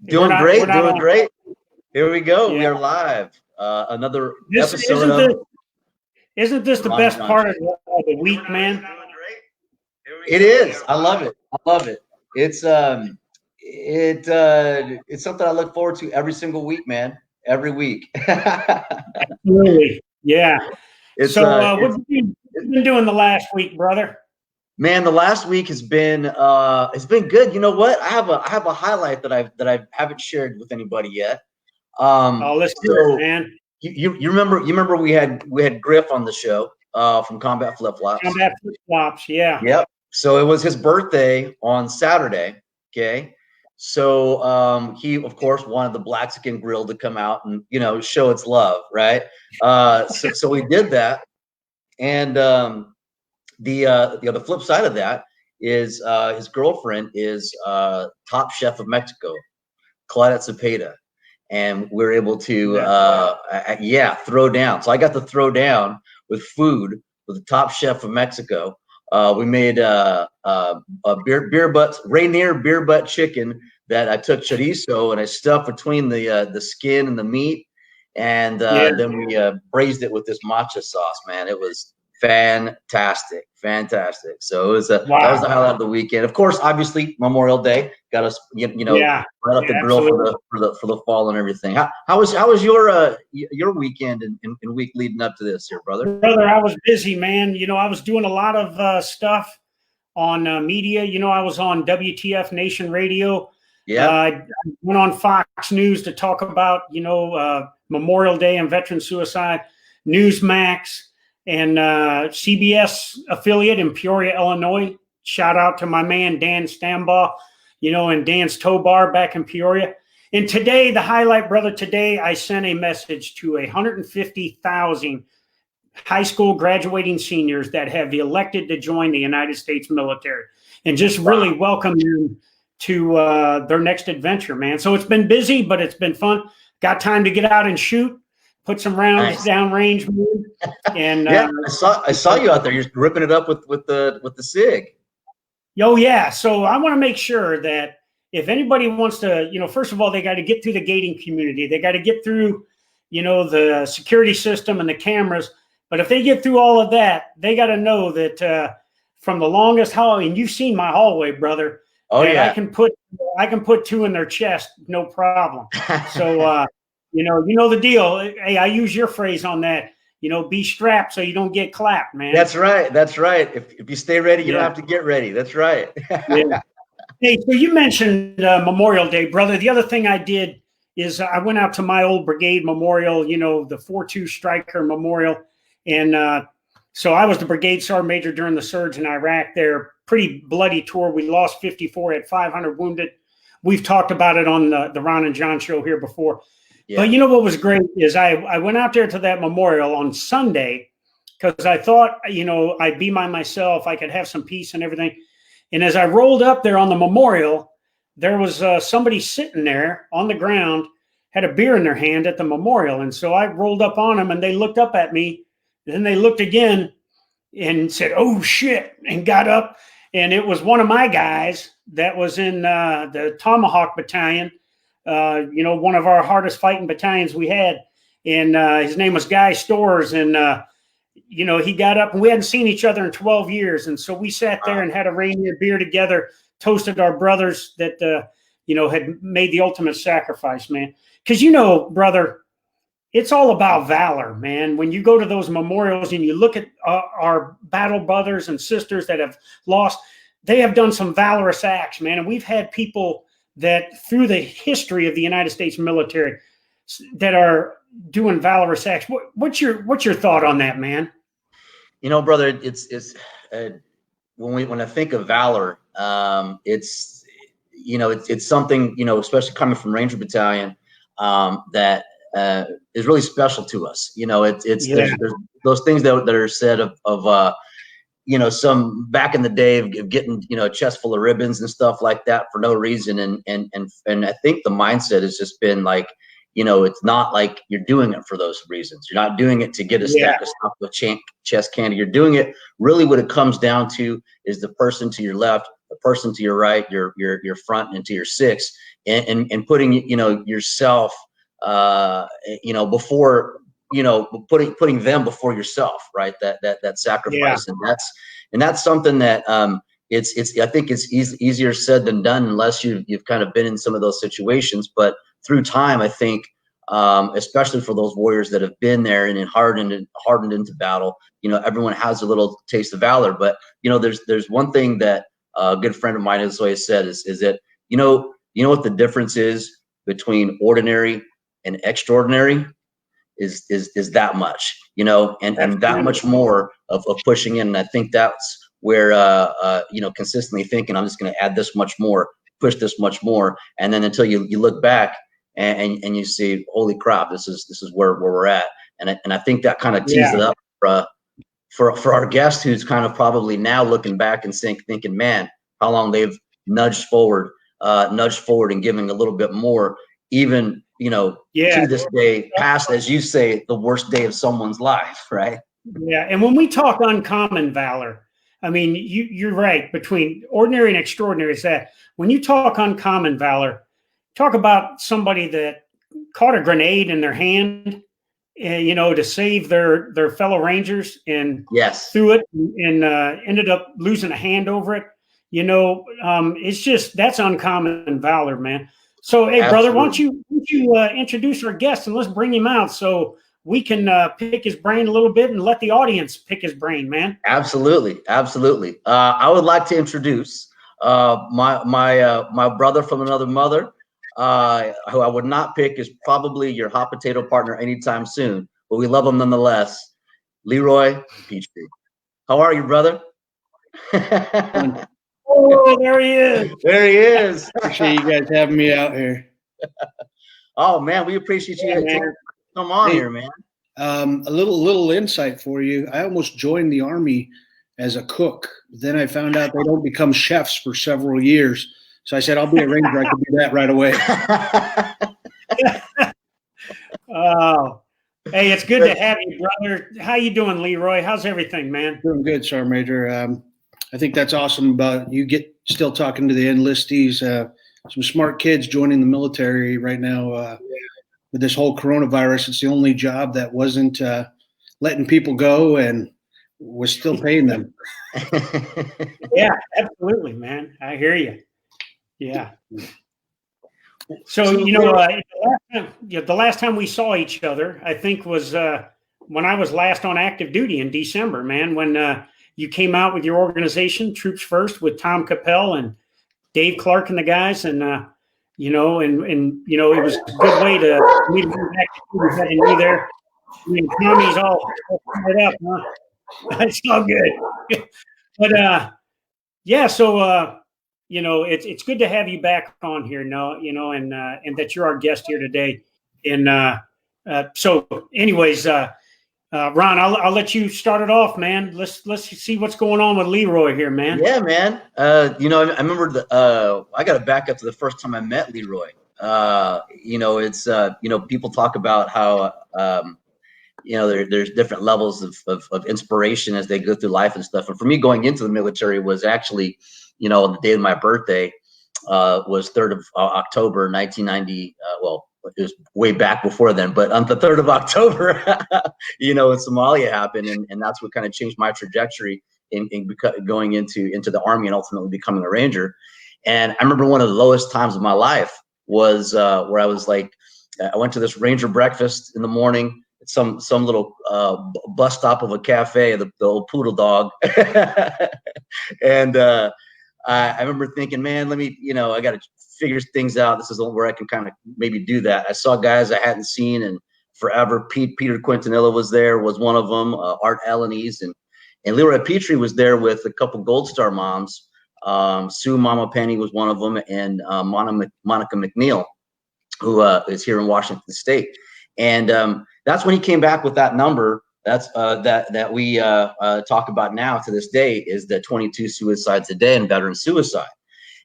Doing great, doing great. Here we go. Yeah. We are live. Another episode. Isn't this the best part of the week, man? It is. I love it. I love it. It's something I look forward to every single week, man. Every week. Absolutely. Yeah. So what have you been doing the last week, brother? Man, the last week has been good. You know what? I have a highlight that I haven't shared with anybody yet. Let's do it, man. You remember we had Griff on the show from Combat Flip-Flops. Combat Flip-Flops, yeah. Yep. So it was his birthday on Saturday. Okay. So he of course wanted the Blaxican Grill to come out and show its love, right? So we did that, and the flip side of that is his girlfriend is top chef of Mexico, 𝗘𝗽𝗏𝗍𝗍 𝗏𝗍𝗍, and we're able to throw down. So I got to throw down with food with the top chef of Mexico. We made a Rainier beer butt chicken that I took chorizo and I stuffed between the skin and the meat, and then we braised it with this matcha sauce. Man, it was fantastic. So it was that was the highlight of the weekend. Of course, obviously Memorial Day got us right up the grill for the fall and everything. How was your weekend and week leading up to this here, brother? Brother, I was busy, man. I was doing a lot of stuff on media. I was on WTF Nation Radio. I went on Fox News to talk about Memorial Day and veteran suicide. Newsmax. And CBS affiliate in Peoria, Illinois. Shout out to my man, Dan Stambaugh, and Dan's Tow Bar back in Peoria. And today, the highlight, brother, today I sent a message to 150,000 high school graduating seniors that have elected to join the United States military, and just really welcome them to their next adventure, man. So it's been busy, but it's been fun. Got time to get out and shoot. Put some rounds down range, and I saw you out there. You're ripping it up with the SIG. Oh yeah. So I want to make sure that if anybody wants to, first of all, they got to get through the gating community. They got to get through, the security system and the cameras. But if they get through all of that, they got to know that from the longest hallway, and you've seen my hallway, brother. Oh yeah. I can put two in their chest, no problem. So. You know the deal. Hey, I use your phrase on that. Be strapped so you don't get clapped, man. That's right. If you stay ready, you don't have to get ready. That's right. Yeah. Hey, so you mentioned Memorial Day, brother. The other thing I did is I went out to my old brigade memorial, the 4-2 Striker Memorial. And so I was the brigade sergeant major during the surge in Iraq there. Pretty bloody tour. We lost 54, had 500 wounded. We've talked about it on the Ron and John show here before. Yeah. But what was great is I went out there to that memorial on Sunday because I thought, I'd be by myself. I could have some peace and everything. And as I rolled up there on the memorial, there was somebody sitting there on the ground, had a beer in their hand at the memorial. And so I rolled up on them and they looked up at me. And then they looked again and said, "Oh, shit," and got up. And it was one of my guys that was in the Tomahawk Battalion. One of our hardest fighting battalions we had, and his name was Guy Stores, and he got up, and we hadn't seen each other in 12 years, and so we sat there and had a Rainier beer together, toasted our brothers that had made the ultimate sacrifice, man. Because brother, it's all about valor, man. When you go to those memorials and you look at our battle brothers and sisters that have lost, they have done some valorous acts, man, and we've had people that through the history of the United States military that are doing valorous acts. What's your thought on that, man? Brother, it's when I think of valor, it's something, especially coming from Ranger Battalion, that is really special to us. There's those things that are said of some back in the day of getting, a chest full of ribbons and stuff like that for no reason. And I think the mindset has just been like, it's not like you're doing it for those reasons. You're not doing it to get a stack of stuff with chest candy. You're doing it really what it comes down to is the person to your left, the person to your right, your front, and to your six and putting, you know, yourself, you know, before, you know, putting them before yourself, right? That sacrifice. Yeah. And that's something that, I think it's easier said than done unless you've kind of been in some of those situations. But through time, I think, especially for those warriors that have been there and hardened into battle, you know, everyone has a little taste of valor. But, you know, there's one thing that a good friend of mine has always said is that, you know what the difference is between ordinary and extraordinary is that much, you know, and that much more of pushing in. And I think that's where, you know, consistently thinking, I'm just going to add this much more, push this much more. And then until you look back and you see, holy crap, this is where we're at. And I think that kind of tees it up for our guest, who's kind of probably now looking back and thinking, man, how long they've nudged forward and giving a little bit more, even, you know, to this day, past, as you say, the worst day of someone's life, right? Yeah, and when we talk uncommon valor, I mean, you're right, between ordinary and extraordinary is that when you talk uncommon valor, talk about somebody that caught a grenade in their hand, you know, to save their fellow Rangers, and threw it and ended up losing a hand over it. You know, it's just, that's uncommon valor, man. So, hey, brother, why don't you introduce our guest and let's bring him out so we can pick his brain a little bit and let the audience pick his brain, man. Absolutely. I would like to introduce my brother from another mother, who I would not pick is probably your hot potato partner anytime soon, but we love him nonetheless. Leroy Petrie. How are you, brother? Oh, there he is. There he is. Appreciate you guys having me out here. Oh man, we appreciate you. Come on here, man. A little insight for you. I almost joined the Army as a cook. Then I found out they don't become chefs for several years. So I said, I'll be a Ranger. I can do that right away. Oh, hey, it's good to have you, brother. How you doing, Leroy? How's everything, man? Doing good, Sergeant Major. I think that's awesome about you still talking to the enlistees. Some smart kids joining the military right now with this whole coronavirus. It's the only job that wasn't letting people go and was still paying them. Yeah, absolutely, man. I hear you. Yeah. So, you know, the last time we saw each other, I think, was when I was last on active duty in December, man, when you came out with your organization, Troops First, with Tom Capel and Dave Clark and the guys. And, you know, and you know, it was a good way to meet me there. I mean, Tommy's all fired up, huh? It's all good. But, yeah, so, you know, it's good to have you back on here now, you know, and that you're our guest here today. And so anyways, Ron, I'll let you start it off, man. Let's see what's going on with Leroy here, man. Yeah, man. You know, I remember I got to back up to the first time I met Leroy. You know, it's you know, people talk about how you know, there's different levels of inspiration as they go through life and stuff. And for me, going into the military was actually, you know, the day of my birthday was 3rd of October, 1990. Well, it was way back before then, but on the 3rd of October, you know, Somalia happened, and that's what kind of changed my trajectory in going into the Army and ultimately becoming a Ranger. And I remember one of the lowest times of my life was where I was like, I went to this Ranger breakfast in the morning. Some little bus stop of a cafe, the old poodle dog. And I remember thinking, man, let me, you know, I got to figure things out. This is where I can kind of maybe do that. I saw guys I hadn't seen in forever. Peter Quintanilla was there, was one of them, Art Ellenese, and Leroy Petrie was there with a couple Gold Star moms. Sue Mama Penny was one of them, and Monica McNeil, who is here in Washington State. And that's when he came back with that number. That's that we talk about now to this day, is the 22 suicides a day and veteran suicide.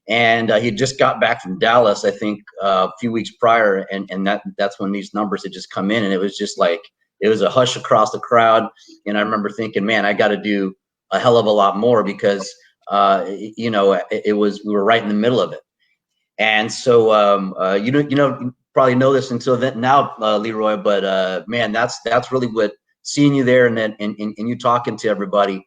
And he just got back from Dallas, I think, a few weeks prior, and that's when these numbers had just come in, and it was just like, it was a hush across the crowd. And I remember thinking, man, I got to do a hell of a lot more, because you know, we were right in the middle of it. And so you probably know this until then now, Leroy, but man, that's really what seeing you there and then and you talking to everybody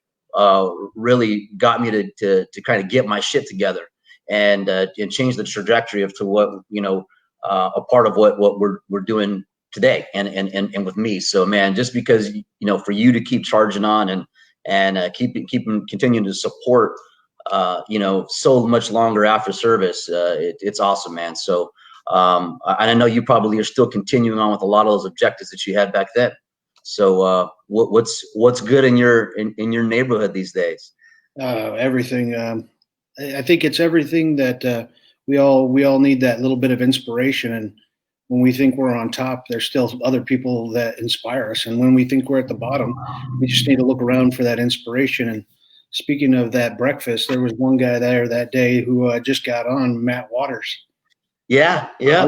really got me to kind of get my shit together and change the trajectory of to what a part of what we're doing today and with me. So man, just because for you to keep charging on and continuing to support so much longer after service, it's awesome, man. So and I know you probably are still continuing on with a lot of those objectives that you had back then. So what's good in your neighborhood these days? Everything. I think it's everything that we all need, that little bit of inspiration. And when we think we're on top, there's still other people that inspire us. And when we think we're at the bottom, we just need to look around for that inspiration. And speaking of that breakfast, there was one guy there that day who just got on, Matt Waters. Yeah. I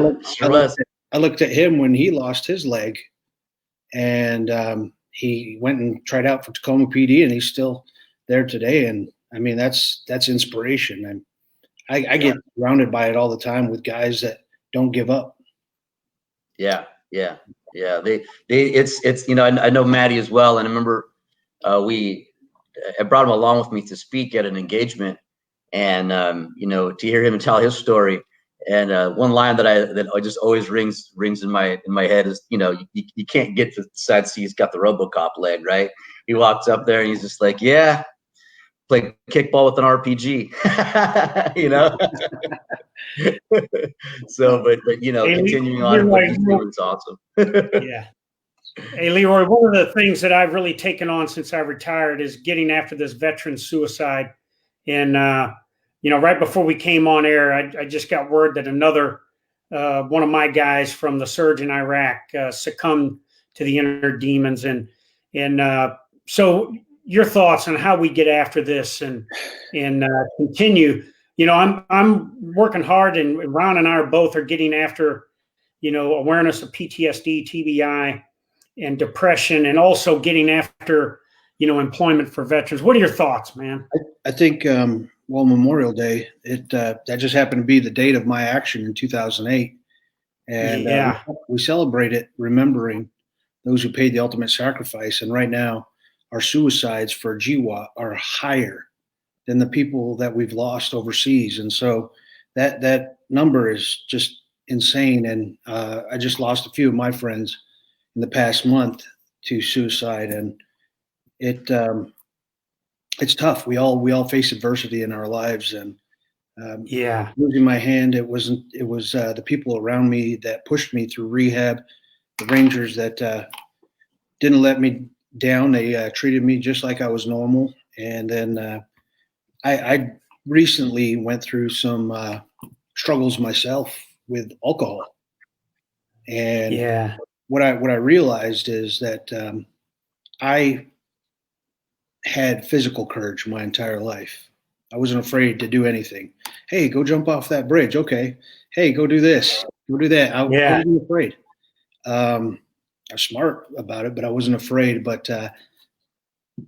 looked at him when he lost his leg, and he went and tried out for Tacoma PD, and he's still there today. And I mean, that's inspiration. And I get surrounded by it all the time with guys that don't give up. Yeah. It's I know Maddie as well, and I remember I brought him along with me to speak at an engagement, and to hear him tell his story. And one line that I just always rings in my head is, you can't get to the side seat. He's got the RoboCop leg, right? He walks up there and he's just like, yeah, play kickball with an RPG, So, but continuing on what he's doing is awesome. Yeah. Hey, Leroy, one of the things that I've really taken on since I retired is getting after this veteran suicide. And, right before we came on air, I just got word that another one of my guys from the surge in Iraq succumbed to the inner demons. And so your thoughts on how we get after this and continue. I'm working hard, and Ron and I both are getting after, awareness of PTSD, TBI, and depression, and also getting after, employment for veterans. What are your thoughts, man? I think, Memorial Day, that just happened to be the date of my action in 2008. And we celebrate it remembering those who paid the ultimate sacrifice. And right now, our suicides for GWOT are higher than the people that we've lost overseas. And so that number is just insane. And I just lost a few of my friends in the past month to suicide, and it's tough. We all face adversity in our lives, and losing my hand, it was the people around me that pushed me through rehab, the Rangers that didn't let me down. They treated me just like I was normal. And then I recently went through some struggles myself with alcohol, and what I realized is that I had physical courage my entire life. I wasn't afraid to do anything. Hey, go jump off that bridge. Okay. Hey, go do this. Go do that. I wasn't afraid. I was smart about it, but I wasn't afraid. But the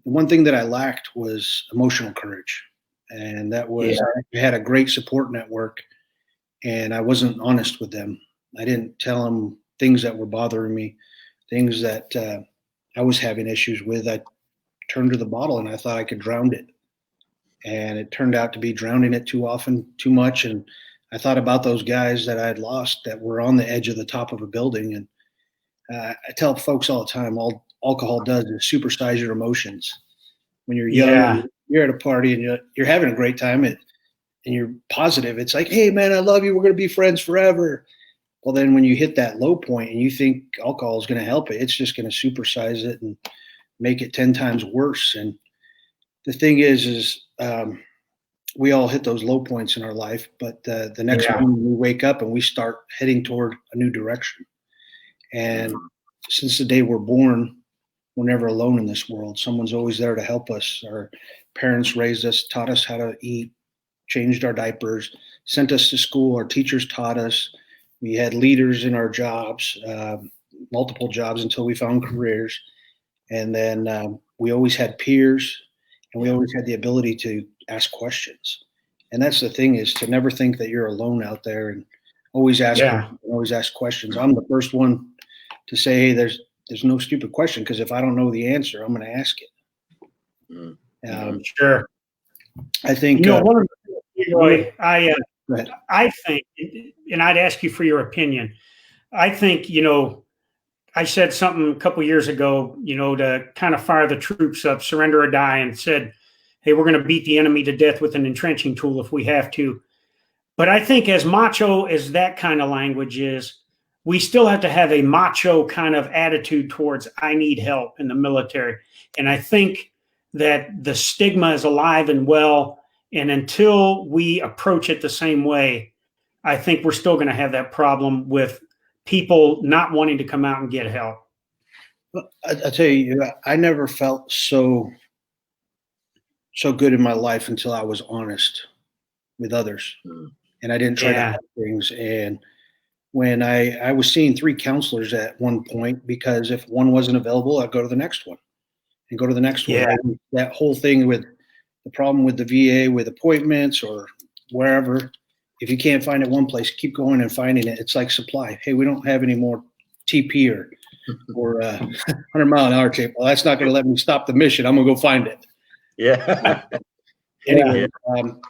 one thing that I lacked was emotional courage. And that was, I had a great support network, and I wasn't honest with them. I didn't tell them things that were bothering me, things that I was having issues with. I turned to the bottle, and I thought I could drown it. And it turned out to be drowning it too often, too much. And I thought about those guys that I had lost that were on the edge of the top of a building. And I tell folks all the time, all alcohol does is supersize your emotions. When you're young, you're at a party and you're having a great time and you're positive. It's like, hey, man, I love you. We're going to be friends forever. Well, then when you hit that low point and you think alcohol is going to help it, it's just going to supersize it and make it 10 times worse. And the thing is we all hit those low points in our life, but the next morning we wake up and we start heading toward a new direction. And since the day we're born, we're never alone in this world. Someone's always there to help us. Our parents raised us, taught us how to eat, changed our diapers, sent us to school. Our teachers taught us. We had leaders in our jobs, multiple jobs until we found careers. And then we always had peers, and we always had the ability to ask questions. And that's the thing, is to never think that you're alone out there, and always ask questions. I'm the first one to say, hey, there's no stupid question, because if I don't know the answer, I'm going to ask it. Sure. I think one of the, Roy, I think, and I'd ask you for your opinion. I think, I said something a couple years ago, to kind of fire the troops up, surrender or die, and said, hey, we're going to beat the enemy to death with an entrenching tool if we have to. But I think as macho as that kind of language is, we still have to have a macho kind of attitude towards I need help in the military. And I think that the stigma is alive and well. And until we approach it the same way, I think we're still going to have that problem with people not wanting to come out and get help. I tell you, I never felt so good in my life until I was honest with others, and I didn't try to hide things. And when I was seeing 3 counselors at one point, because if one wasn't available, I'd go to the next one and go to the next one. And that whole thing with the problem with the VA, with appointments or wherever, if you can't find it one place, keep going and finding it. It's like supply. Hey, we don't have any more TP or 100-mile-an-hour tape. Well, that's not going to let me stop the mission. I'm going to go find it. Yeah. Anyway,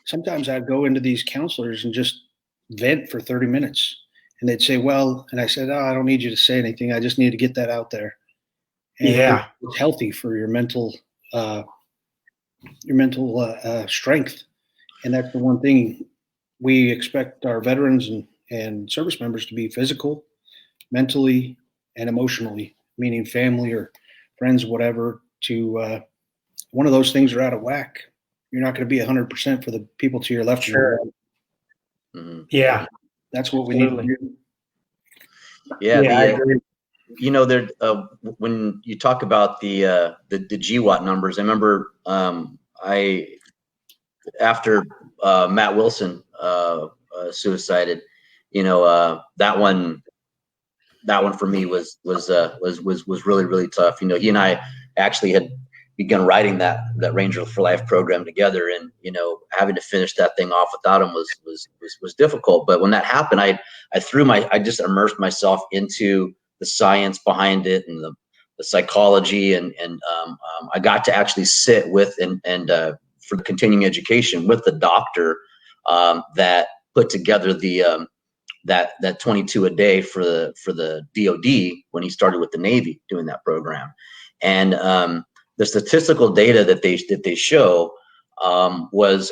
sometimes I'd go into these counselors and just vent for 30 minutes. And they'd say, well, and I said, oh, I don't need you to say anything. I just need to get that out there. And it's healthy for your mental strength. And that's the one thing we expect our veterans and service members to be: physical, mentally, and emotionally, meaning family or friends, whatever. One of those things are out of whack, you're not going to be 100% for the people to your left. Sure. Yeah. That's what we need to do. Yeah. I agree. There, when you talk about the GWAT numbers, I remember after Matt Wilson suicided, that one for me was really, really tough. He and I actually had begun writing that Ranger for Life program together, and having to finish that thing off without him was difficult. But when that happened, I just immersed myself into the science behind it and the psychology, and I got to actually sit with and for the continuing education with the doctor that put together the that 22 a day for the DoD when he started with the Navy doing that program. And the statistical data that they show was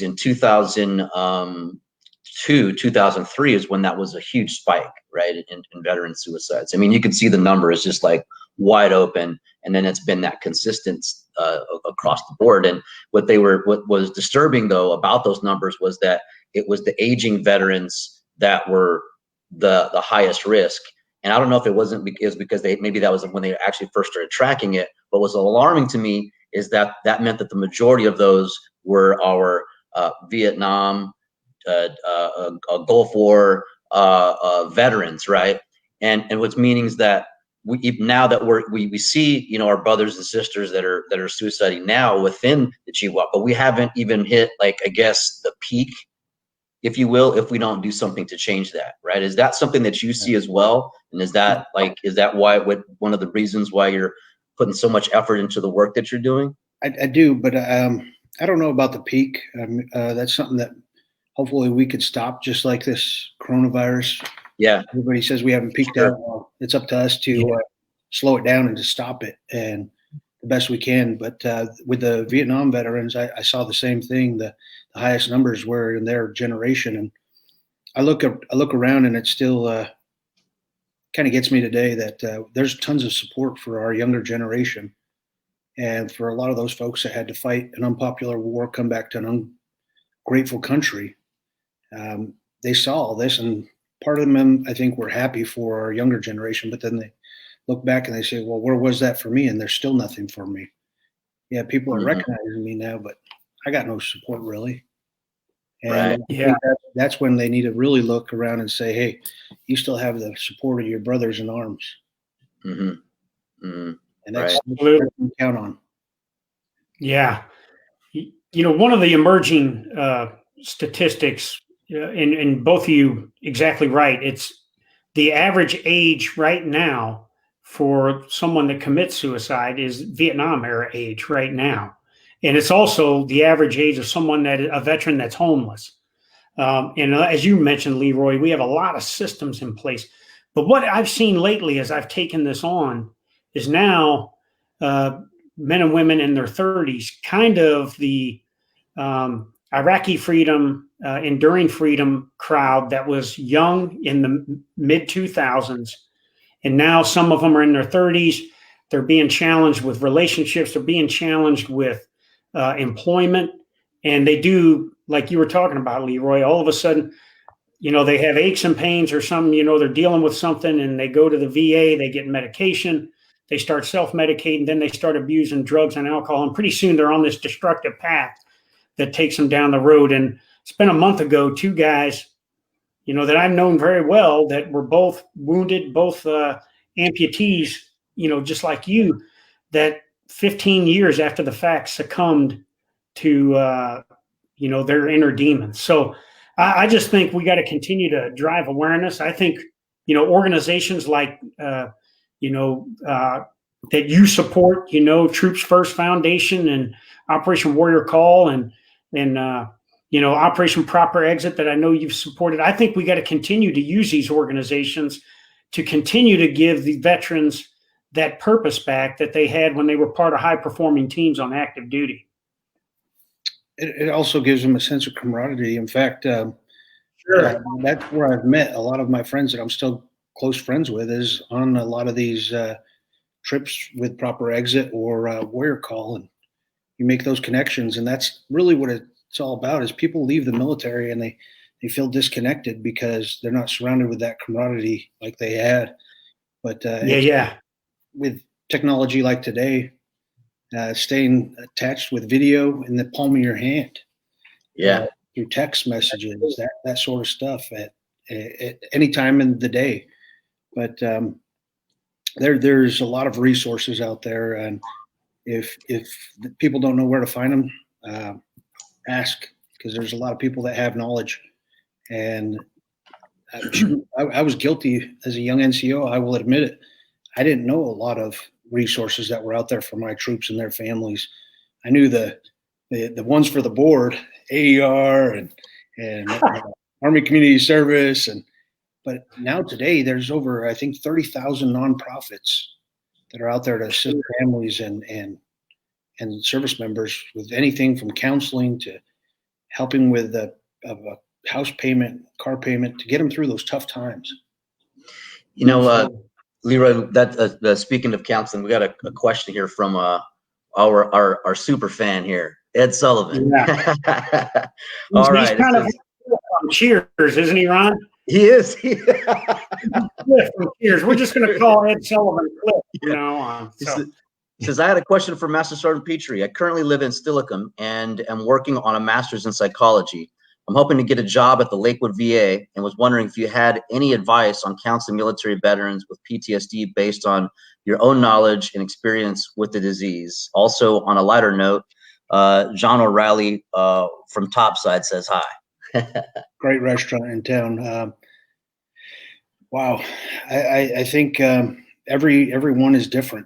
in 2002, 2003 is when that was a huge spike, right, in veteran suicides. I mean, you can see the number is just like wide open, and then it's been that consistent across the board. And what was disturbing though about those numbers was that it was the aging veterans that were the highest risk. And I don't know if it wasn't because maybe that was when they actually first started tracking it. But what's alarming to me is that meant that the majority of those were our Vietnam, Gulf War veterans, right? And what's meaning is that now that we see our brothers and sisters that are suiciding now within the GWAT, but we haven't even hit, like, I guess, the peak, if you will, if we don't do something to change that, right? Is that something that you see as well? And is that one of the reasons why you're putting so much effort into the work that you're doing? I do, but I don't know about the peak. That's something that hopefully we could stop, just like this coronavirus. Yeah. Everybody says we haven't peaked out. Well, it's up to us to slow it down and to stop it, and the best we can. But with the Vietnam veterans, I saw the same thing. The highest numbers were in their generation, and I look around, and it still kind of gets me today that there's tons of support for our younger generation, and for a lot of those folks that had to fight an unpopular war, come back to an ungrateful country. They saw all this, and part of them, I think, were happy for our younger generation, but then they look back and they say, well, where was that for me? And there's still nothing for me. Yeah, people are recognizing me now, but I got no support really. And that's when they need to really look around and say, hey, you still have the support of your brothers in arms. And that's what you can count on. Yeah. One of the emerging statistics, and both of you exactly right. It's the average age right now for someone that commits suicide is Vietnam era age right now. And it's also the average age of someone a veteran that's homeless. And as you mentioned, Leroy, we have a lot of systems in place. But what I've seen lately as I've taken this on is now men and women in their 30s, kind of the Iraqi freedom, enduring freedom crowd that was young in the mid 2000s. And now some of them are in their 30s. They're being challenged with relationships. They're being challenged with employment. And they do, like you were talking about, Leroy, all of a sudden, they have aches and pains or something, they're dealing with something, and they go to the VA, they get medication, they start self-medicating, then they start abusing drugs and alcohol. And pretty soon they're on this destructive path that takes them down the road. And it's been a month ago, two guys, that I've known very well that were both wounded, both amputees, just like you, that 15 years after the fact succumbed to, their inner demons. So I just think we got to continue to drive awareness. I think, organizations like, that you support, Troops First Foundation and Operation Warrior Call and Operation Proper Exit that I know you've supported. I think we got to continue to use these organizations to continue to give the veterans that purpose back that they had when they were part of high-performing teams on active duty. It also gives them a sense of camaraderie. In fact, Sure. That's where I've met a lot of my friends that I'm still close friends with, is on a lot of these trips with Proper Exit or Warrior Call, and you make those connections. And that's really what it's all about, is people leave the military and they feel disconnected because they're not surrounded with that camaraderie like they had. But with technology like today, staying attached with video in the palm of your hand, through text messages, that sort of stuff at any time in the day. But there's a lot of resources out there, and if people don't know where to find them, ask, because there's a lot of people that have knowledge. And I was guilty as a young NCO. I will admit it. I didn't know a lot of resources that were out there for my troops and their families. I knew the ones for the board, AER and Army Community Service, but now today there's over, I think, 30,000 nonprofits that are out there to assist families and service members with anything from counseling to helping with a house payment, car payment, to get them through those tough times. Leroy, that speaking of counseling, we got a question here from our super fan here, Ed Sullivan. Yeah. All right. He's kind of from Cheers, isn't he, Ron? He is. Cliff from Cheers. We're just going to call Ed Sullivan Cliff, He says, I had a question for Master Sergeant Petrie. I currently live in 𝗡𝗏𝗏 and am working on a master's in psychology. I'm hoping to get a job at the Lakewood VA and was wondering if you had any advice on counseling military veterans with PTSD based on your own knowledge and experience with the disease. Also, on a lighter note, John O'Reilly from Topside says hi. Great restaurant in town. Wow. I think everyone is different.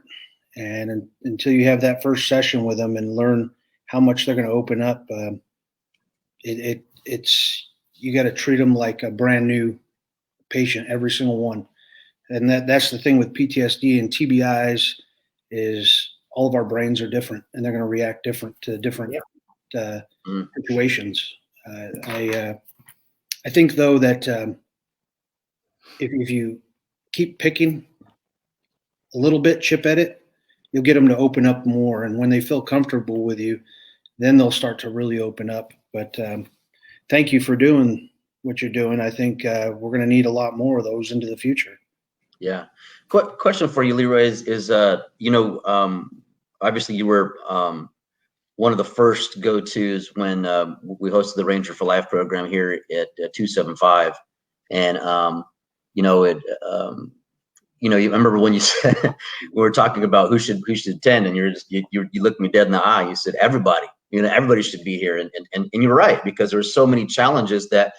And until you have that first session with them and learn how much they're going to open up, you got to treat them like a brand new patient, every single one. And that's the thing with PTSD and TBIs, is all of our brains are different and they're going to react different to different situations. I think though that if you keep picking a little bit, chip at it, you'll get them to open up more. And when they feel comfortable with you, then they'll start to really open up. But thank you for doing what you're doing. I think we're going to need a lot more of those into the future. Yeah. Question for you, Leroy, is obviously you were one of the first go-tos when we hosted the Ranger for Life program here at 275. And, you remember when you said, we were talking about who should attend, and you looked me dead in the eye. You said, everybody. You know, everybody should be here. And you're right, because there's so many challenges that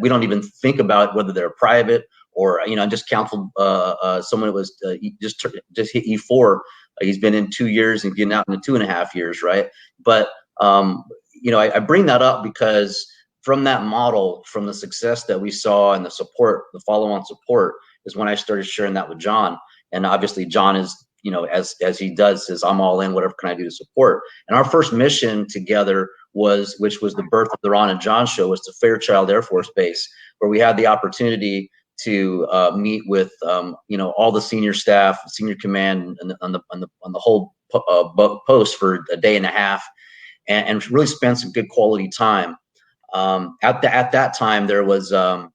we don't even think about, whether they're private or, you know. I just counseled someone that was just hit E4. He's been in 2 years and getting out in 2.5 years, right? But you know, I bring that up because from that model, from the success that we saw and the support, the follow-on support, is when I started sharing that with John. And obviously John is, you know, as he does, says, I'm all in, whatever can I do to support. And our first mission together was, which was the birth of the Ron and John show, was to Fairchild Air Force Base, where we had the opportunity to meet with, you know, all the senior staff, senior command, on the whole post for a day and a half, and really spend some good quality time. At that time, there was a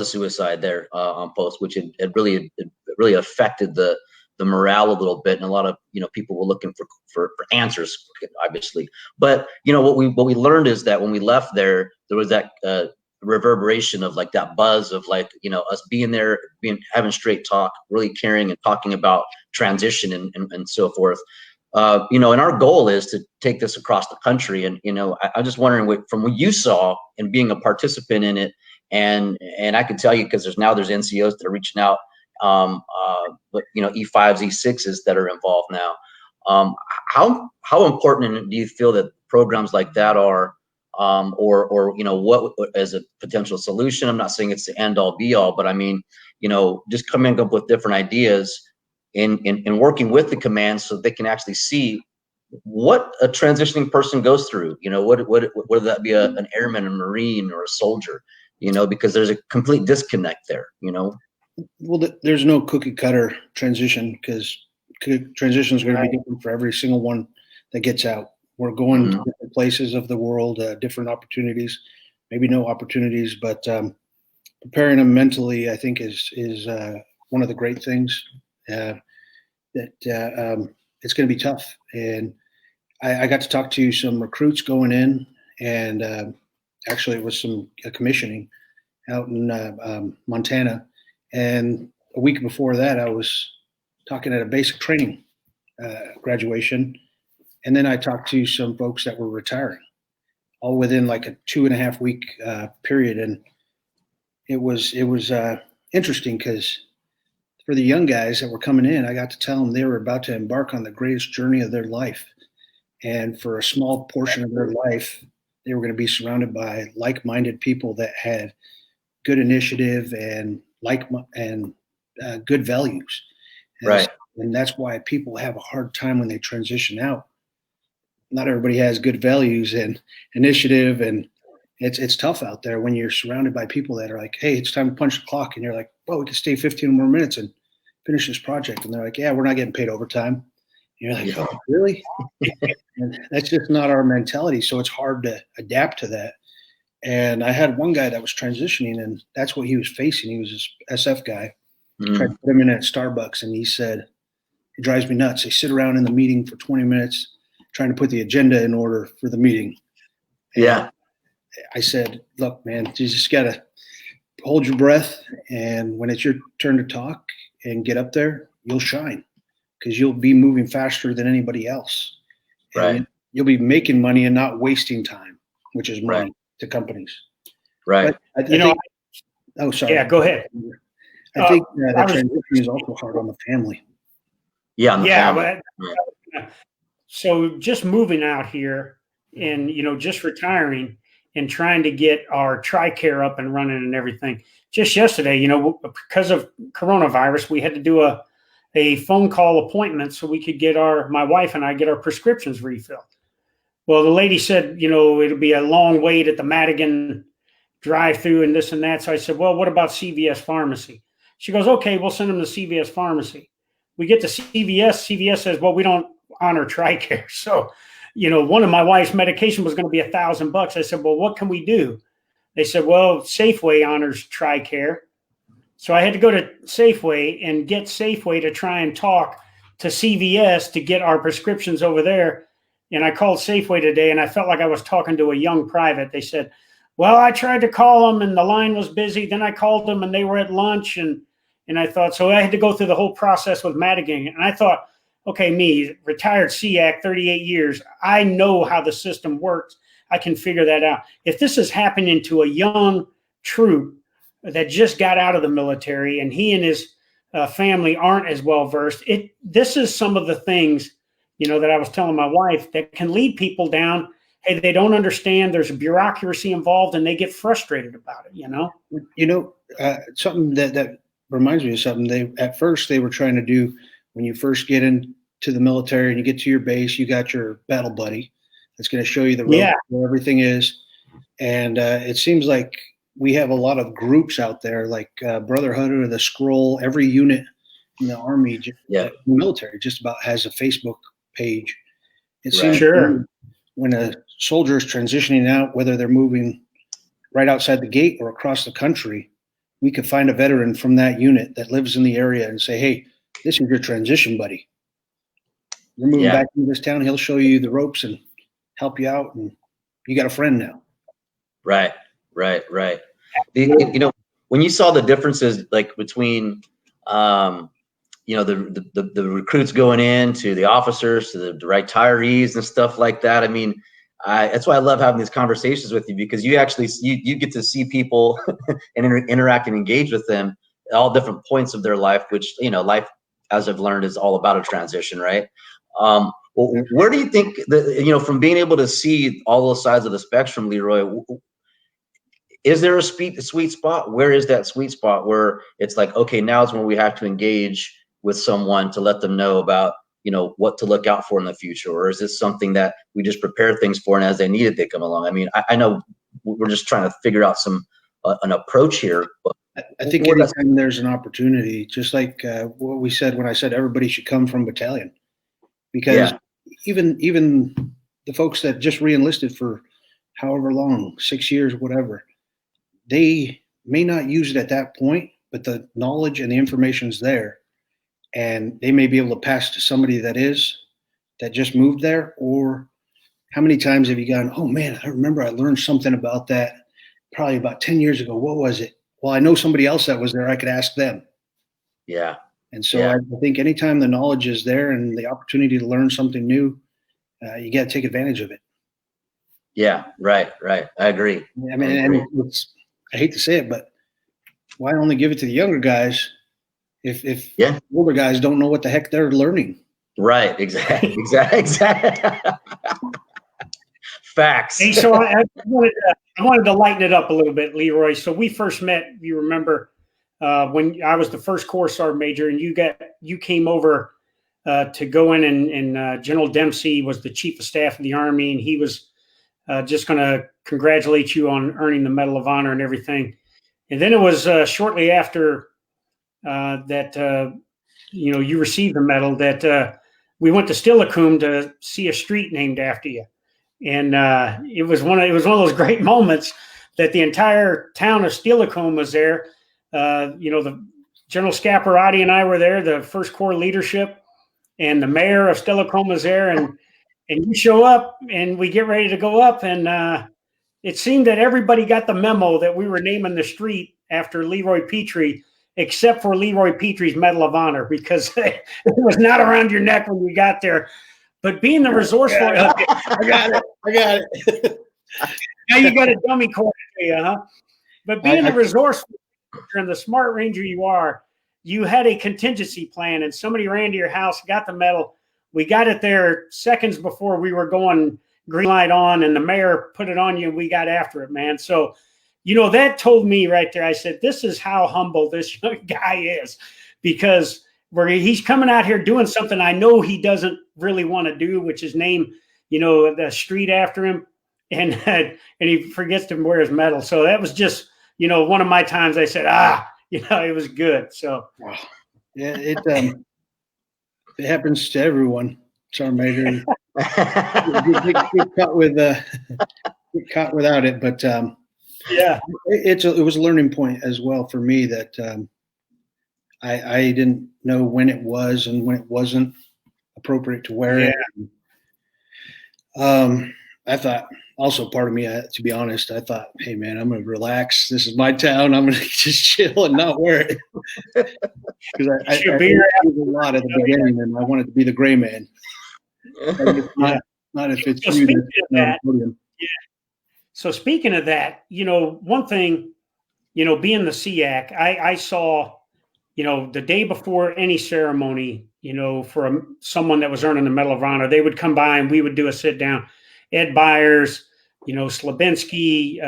suicide there on post, which it really affected the morale a little bit, and a lot of, you know, people were looking for answers, obviously. But you know, what we learned is that when we left there was that reverberation of like that buzz of, like, you know, us being there, having straight talk, really caring and talking about transition and so forth. You know, and our goal is to take this across the country. And, you know, I'm just wondering, from what you saw and being a participant in it, and I can tell you, because there's NCOs that are reaching out, but, you know, E5s, E6s that are involved now. How important do you feel that programs like that are, or you know, what as a potential solution? I'm not saying it's the end all be all, but I mean, you know, just coming up with different ideas in working with the command, so they can actually see what a transitioning person goes through. You know, whether that be an airman, a Marine, or a soldier, you know, because there's a complete disconnect there, you know. Well, there's no cookie cutter transition, because transition is going to be different for every single one that gets out. We're going to different places of the world, different opportunities, maybe no opportunities, but preparing them mentally, I think, is one of the great things. That it's going to be tough. And I got to talk to some recruits going in, and actually it was some commissioning out in Montana. And a week before that, I was talking at a basic training graduation. And then I talked to some folks that were retiring, all within like a 2.5 week period. And it was interesting, because for the young guys that were coming in, I got to tell them they were about to embark on the greatest journey of their life. And for a small portion of their life, they were going to be surrounded by like-minded people that had good initiative and good values. Right. And that's why people have a hard time when they transition out. Not everybody has good values and initiative, and it's tough out there when you're surrounded by people that are like, hey, it's time to punch the clock. And you're like, well, we can stay 15 more minutes and finish this project. And they're like, yeah, we're not getting paid overtime. And you're like, oh, really? And that's just not our mentality. So it's hard to adapt to that. And I had one guy that was transitioning, and that's what he was facing. He was this SF guy. Tried to put him in at Starbucks, and he said, it drives me nuts. They sit around in the meeting for 20 minutes trying to put the agenda in order for the meeting. And yeah. I said, look, man, you just got to hold your breath. And when it's your turn to talk and get up there, you'll shine, because you'll be moving faster than anybody else. Right. And you'll be making money and not wasting time, which is money to companies. Right. But I think, oh, sorry. Yeah, go ahead. I think the transition is also hard on the family. Yeah. So just moving out here and, you know, just retiring and trying to get our TRICARE up and running and everything. Just yesterday, you know, because of coronavirus, we had to do a phone call appointment so we could get my wife and I get our prescriptions refilled. Well, the lady said, you know, it'll be a long wait at the Madigan drive-through and this and that. So I said, well, what about CVS Pharmacy? She goes, okay, we'll send them to CVS Pharmacy. We get to CVS. CVS says, well, we don't honor TRICARE. So, you know, one of my wife's medication was going to be $1,000. I said, well, what can we do? They said, well, Safeway honors TRICARE. So I had to go to Safeway and get Safeway to try and talk to CVS to get our prescriptions over there. And I called Safeway today, and I felt like I was talking to a young private. They said, well, I tried to call them and the line was busy. Then I called them and they were at lunch. And I thought, so I had to go through the whole process with Madigan. And I thought, okay, me, retired SEAC, 38 years, I know how the system works. I can figure that out. If this is happening to a young troop that just got out of the military and he and his family aren't as well versed, this is some of the things, you know, that I was telling my wife that can lead people down. Hey, they don't understand. There's a bureaucracy involved, and they get frustrated about it. You know. You know, something that reminds me of something. At first they were trying to do when you first get into the military and you get to your base. You got your battle buddy that's going to show you the road where everything is, and it seems like we have a lot of groups out there, like Brotherhood of the Scroll. Every unit in the Army, the military, just about has a Facebook page. It seems when a soldier is transitioning out, whether they're moving right outside the gate or across the country, we could find a veteran from that unit that lives in the area and say, hey, this is your transition buddy. You're moving back into this town. He'll show you the ropes and help you out, and you got a friend now. Right. You know, when you saw the differences, like between, you know, the recruits going in to the officers to the retirees and stuff like that. I mean, that's why I love having these conversations with you, because you actually you get to see people and interact and engage with them at all different points of their life, which, you know, life, as I've learned, is all about a transition, right? Well, where do you think that, you know, from being able to see all those sides of the spectrum, Leroy, is there a sweet spot? Where is that sweet spot where it's like, okay, now is when we have to engage with someone to let them know about, you know, what to look out for in the future? Or is this something that we just prepare things for, and as they need it, they come along? I mean, I know we're just trying to figure out an approach here. But I think anytime there's an opportunity, just like what we said when I said everybody should come from battalion, because even the folks that just re-enlisted for however long, 6 years, whatever, they may not use it at that point, but the knowledge and the information's there. And they may be able to pass to somebody that just moved there. Or how many times have you gone, oh man, I remember I learned something about that probably about 10 years ago. What was it? Well, I know somebody else that was there. I could ask them. Yeah. And so I think anytime the knowledge is there and the opportunity to learn something new, you got to take advantage of it. Yeah, right. I agree. I mean, and I hate to say it, but why only give it to the younger guys if older guys don't know what the heck they're learning? Right. Exactly. Facts. Hey, so I wanted to lighten it up a little bit, Leroy. So we first met, you remember, when I was the first Corps Sergeant Major, and you came over to go in, and General Dempsey was the Chief of Staff of the Army, and he was just going to congratulate you on earning the Medal of Honor and everything. And then it was shortly after that you know, you received the medal that we went to 𝗡𝗏𝗄m to see a street named after you, and it was one of those great moments that the entire town of 𝗡𝗏𝗄m was there. You know, the General 𝗟𝗏𝗏 and I were there, the First Corps leadership, and the mayor of 𝗡𝗏𝗄m was there, and you show up, and we get ready to go up, and it seemed that everybody got the memo that we were naming the street after Leroy Petrie, except for Leroy Petrie's Medal of Honor, because it was not around your neck when you got there. But being the resourceful, I got it. Now you got a dummy corner to you, huh? But being the resourceful and the smart ranger you are, you had a contingency plan, and somebody ran to your house, got the medal. We got it there seconds before we were going green light on, and the mayor put it on you, and we got after it, man. So, you know, that told me right there, I said, this is how humble this young guy is, because he's coming out here doing something I know he doesn't really want to do, which is name, you know, the street after him, and he forgets to wear his medal. So that was just, you know, one of my times I said, you know, it was good. So yeah, it happens to everyone, Sergeant Major. Get caught without it, but yeah, it was a learning point as well for me that I didn't know when it was and when it wasn't appropriate to wear it. I thought also part of me, to be honest, I thought, hey man, I'm going to relax. This is my town. I'm going to just chill and not wear it. Because I did a lot at the beginning, and I wanted to be the gray man. Not if it's so you. So speaking of that, one thing, being the SEAC, I saw, the day before any ceremony, for someone that was earning the Medal of Honor, they would come by and we would do a sit down. Ed Byers, Slavinsky,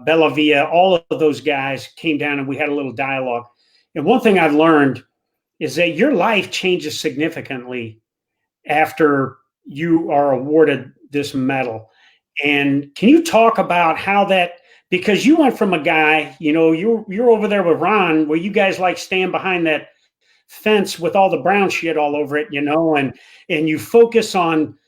Belavia, all of those guys came down and we had a little dialogue. And one thing I've learned is that your life changes significantly after you are awarded this medal. And can you talk about how that, because you went from a guy, you're over there with Ron, where you guys like stand behind that fence with all the brown shit all over it, and you focus on,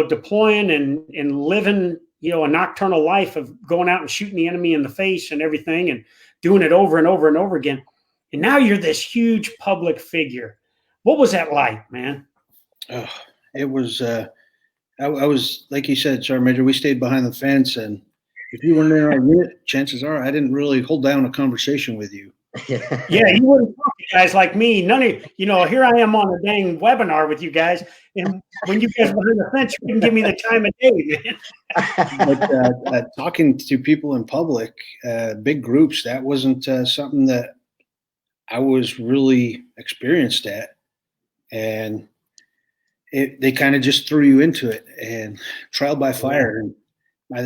deploying and living, a nocturnal life of going out and shooting the enemy in the face and everything and doing it over and over and over again. And now you're this huge public figure. What was that like, man? Oh, it was, I was, like you said, Sergeant Major, we stayed behind the fence, and if you weren't in our unit, chances are I didn't really hold down a conversation with you. Yeah, you wouldn't talk to guys like me. None of here I am on a dang webinar with you guys, and when you guys were in the fence, you couldn't give me the time of day, man. But talking to people in public, big groups, that wasn't something that I was really experienced at, and they kind of just threw you into it, and trial by fire. And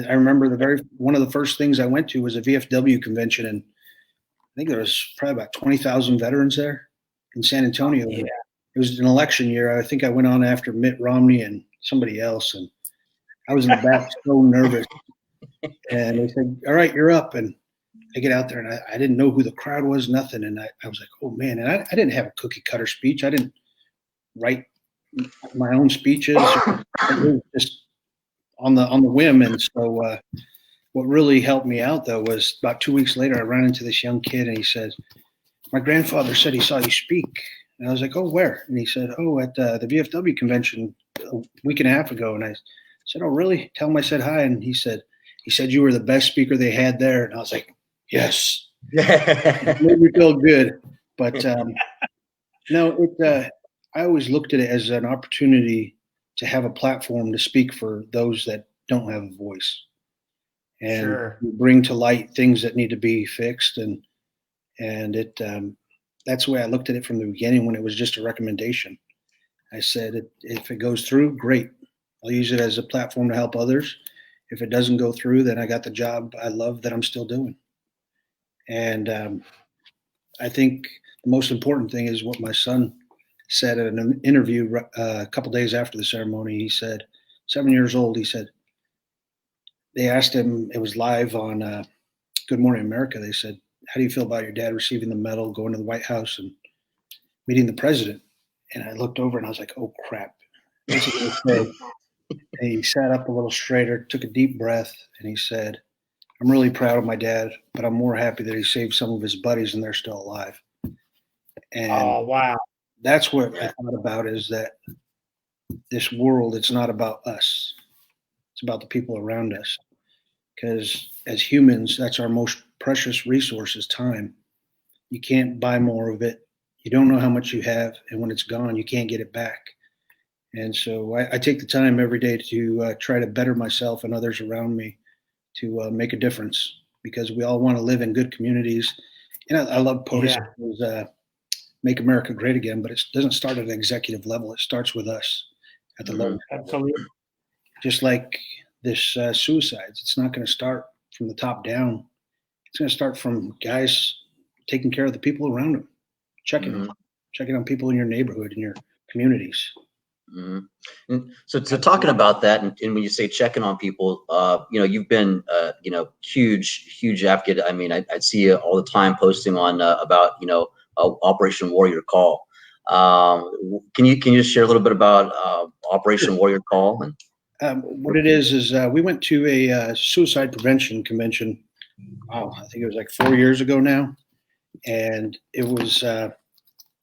I remember one of the first things I went to was a VFW convention, and I think there was probably about 20,000 veterans there in San Antonio. Yeah. It was an election year. I think I went on after Mitt Romney and somebody else, and I was in the back so nervous. And they said, all right, you're up. And I get out there, and I didn't know who the crowd was, nothing. And I was like, oh, man. And I didn't have a cookie cutter speech. I didn't write my own speeches. It was just on the whim. And so what really helped me out, though, was about 2 weeks later, I ran into this young kid, and he says, my grandfather said he saw you speak. And I was like, oh, where? And he said, oh, at the VFW convention a week and a half ago. And I said, oh, really? Tell him I said hi. And he said you were the best speaker they had there. And I was like, yes. It made me feel good. But no, I always looked at it as an opportunity to have a platform to speak for those that don't have a voice. And bring to light things that need to be fixed, and that's the way I looked at it from the beginning when it was just a recommendation. I said, if it goes through, great. I'll use it as a platform to help others. If it doesn't go through, then I got the job I love that I'm still doing. And I think the most important thing is what my son said at an interview a couple days after the ceremony. He said, 7 years old, he said, they asked him, it was live on Good Morning America. They said, how do you feel about your dad receiving the medal, going to the White House and meeting the president? And I looked over and I was like, oh, crap. What's he gonna say? And he sat up a little straighter, took a deep breath, and he said, I'm really proud of my dad, but I'm more happy that he saved some of his buddies and they're still alive. And oh, wow. That's what I thought about, is that this world, it's not about us. It's about the people around us, because as humans, that's our most precious resource is time. You can't buy more of it. You don't know how much you have, and when it's gone, you can't get it back. And so I take the time every day to try to better myself and others around me to make a difference, because we all want to live in good communities. And I love POTUS, Make America Great Again, but it doesn't start at an executive level. It starts with us at the local level. Absolutely. Just like this suicides, it's not going to start from the top down. It's going to start from guys taking care of the people around them, checking on people in your neighborhood, in your communities. Mm-hmm. So talking about that, and when you say checking on people, you've been, huge advocate. I mean, I see you all the time posting on about, Operation Warrior Call. Can you just share a little bit about Operation Warrior Call? What it is we went to a suicide prevention convention. I think it was like 4 years ago now. And it was a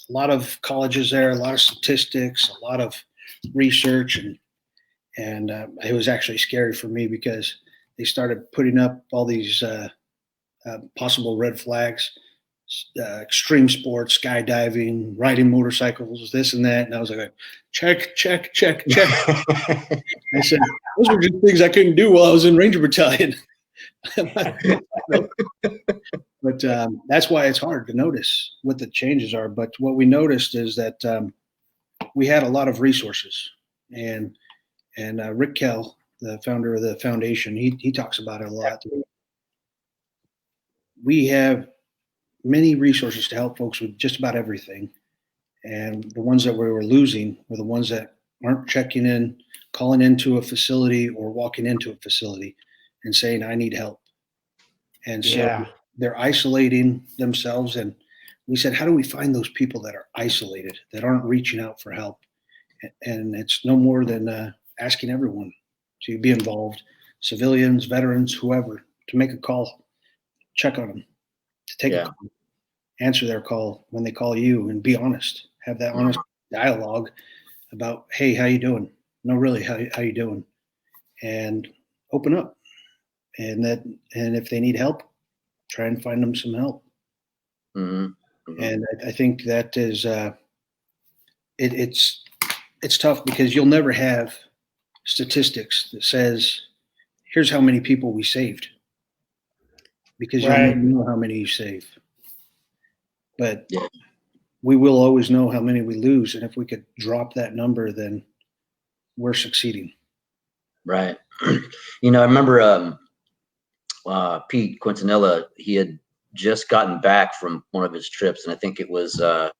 lot of colleges there, a lot of statistics, a lot of research. And it was actually scary for me because they started putting up all these possible red flags, extreme sports, skydiving, riding motorcycles, this and that. And I was like, check, check, check, check. I said, those were just things I couldn't do while I was in Ranger Battalion. But that's why it's hard to notice what the changes are. But what we noticed is that we had a lot of resources. And Rick Kell, the founder of the foundation, he talks about it a lot. We have many resources to help folks with just about everything. And the ones that we were losing were the ones that aren't checking in, calling into a facility or walking into a facility and saying, I need help. And so they're isolating themselves. And we said, how do we find those people that are isolated, that aren't reaching out for help? And it's no more than asking everyone to be involved, civilians, veterans, whoever, to make a call, check on them, to take a call, answer their call when they call you, and be honest. Have that honest dialogue about, hey, how you doing? No, really, how you doing? And open up. And if they need help, try and find them some help. Mm-hmm. Mm-hmm. And I think that is it's tough because you'll never have statistics that says, here's how many people we saved, because you don't know how many you save. But we will always know how many we lose. And if we could drop that number, then we're succeeding. Right. You know, I remember Pete Quintanilla, he had just gotten back from one of his trips. And I think it was, I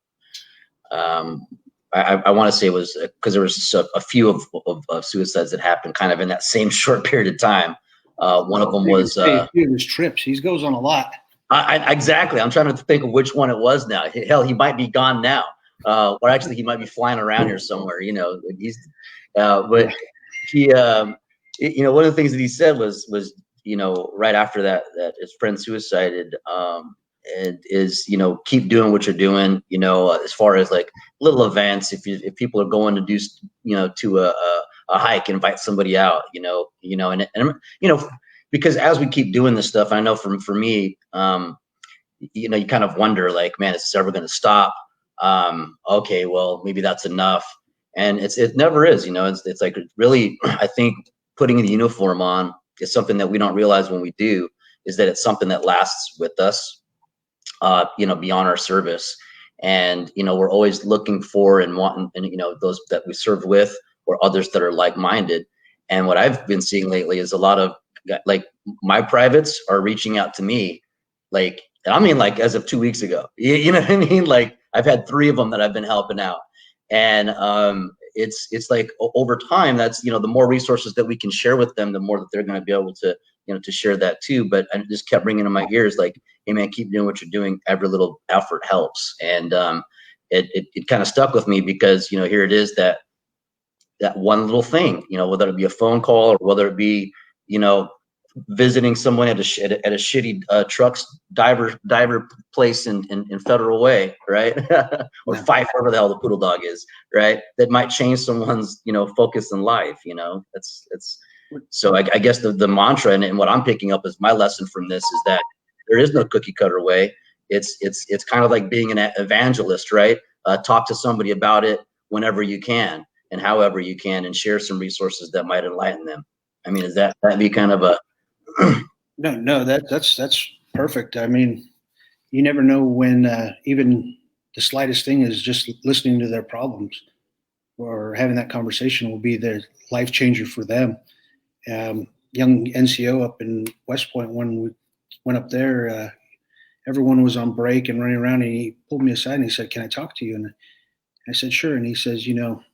want to say it was because there was a few of suicides that happened kind of in that same short period of time. One of them was his trips. He goes on a lot. Exactly. I'm trying to think of which one it was now. Hell, he might be gone now, or actually he might be flying around here somewhere. You know, but he, you know, one of the things that he said was, you know, right after that his friend suicided, and is, you know, keep doing what you're doing. You know, as far as like little events, if people are going to do, you know, to a hike, invite somebody out. You know, and you know. Because as we keep doing this stuff, I know for me, you know, you kind of wonder, like, man, is this ever going to stop? Okay, well, maybe that's enough. And it never is, you know. It's like really, I think putting the uniform on is something that we don't realize when we do, is that it's something that lasts with us, you know, beyond our service. And, you know, we're always looking for and wanting, and, you know, those that we serve with or others that are like-minded. And what I've been seeing lately is a lot of, like, my privates are reaching out to me, like, I mean, like, as of 2 weeks ago, you know what I mean? Like, I've had 3 of them that I've been helping out. And it's like over time, that's, you know, the more resources that we can share with them, the more that they're going to be able to, you know, to share that too. But I just kept ringing in my ears, like, hey man, keep doing what you're doing. Every little effort helps. And it kind of stuck with me because, you know, here it is, that one little thing, you know, whether it be a phone call or whether it be, you know, visiting someone at a shitty diver place in Federal Way, right? Or Fife, wherever the hell the poodle dog is, right? That might change someone's, you know, focus in life. You know, that's so I guess the mantra and what I'm picking up as my lesson from this is that there is no cookie cutter way. It's kind of like being an evangelist, right? Talk to somebody about it whenever you can and however you can, and share some resources that might enlighten them. I mean, is that be kind of a No, that's perfect. I mean, you never know when even the slightest thing is just listening to their problems or having that conversation will be the life changer for them. Young NCO up in West Point, when we went up there, everyone was on break and running around, and he pulled me aside and he said, "Can I talk to you?" And I said, "Sure." And he says, "You know,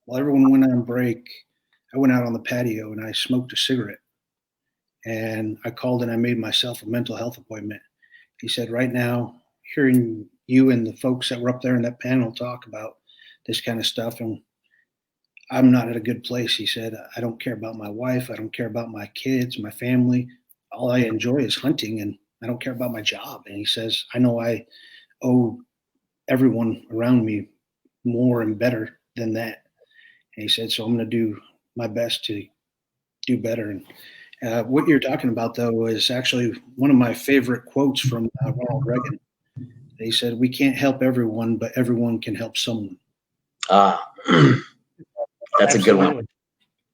while everyone went on break, I went out on the patio and I smoked a cigarette. And I called and I made myself a mental health appointment." He said, "Right now, hearing you and the folks that were up there in that panel talk about this kind of stuff, and I'm not at a good place." He said, "I don't care about my wife. I don't care about my kids, my family. All I enjoy is hunting, and I don't care about my job." And he says, "I know I owe everyone around me more and better than that." And he said, "So I'm going to do my best to do better. And what you're talking about, though, is actually one of my favorite quotes from Ronald Reagan. He said, "We can't help everyone, but everyone can help someone." That's a good one.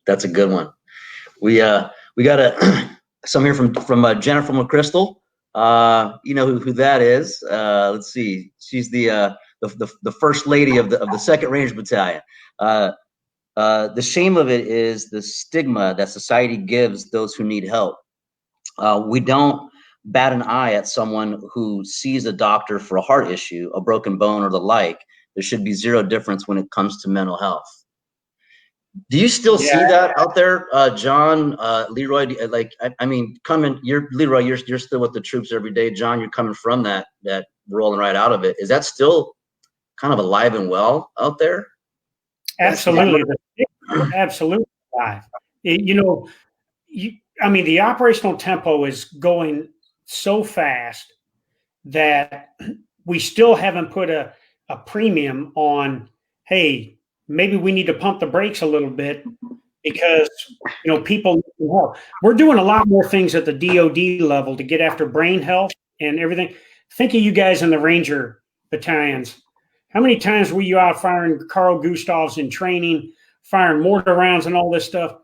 That's a good one. We got some here from Jennifer McChrystal. You know who that is. Let's see. She's the first lady of the 2nd Ranger Battalion. The shame of it is the stigma that society gives those who need help. We don't bat an eye at someone who sees a doctor for a heart issue, a broken bone, or the like. There should be zero difference when it comes to mental health. Do you still see that out there, John, Leroy? Like, I mean, Leroy, you're still with the troops every day. John, you're coming from that rolling right out of it. Is that still kind of alive and well out there? Absolutely, absolutely alive. You know, I mean, the operational tempo is going so fast that we still haven't put a premium on, hey, maybe we need to pump the brakes a little bit because, you know, people, we're doing a lot more things at the DOD level to get after brain health and everything. Think of you guys in the Ranger battalions. How many times were you out firing Carl Gustavs in training, firing mortar rounds and all this stuff?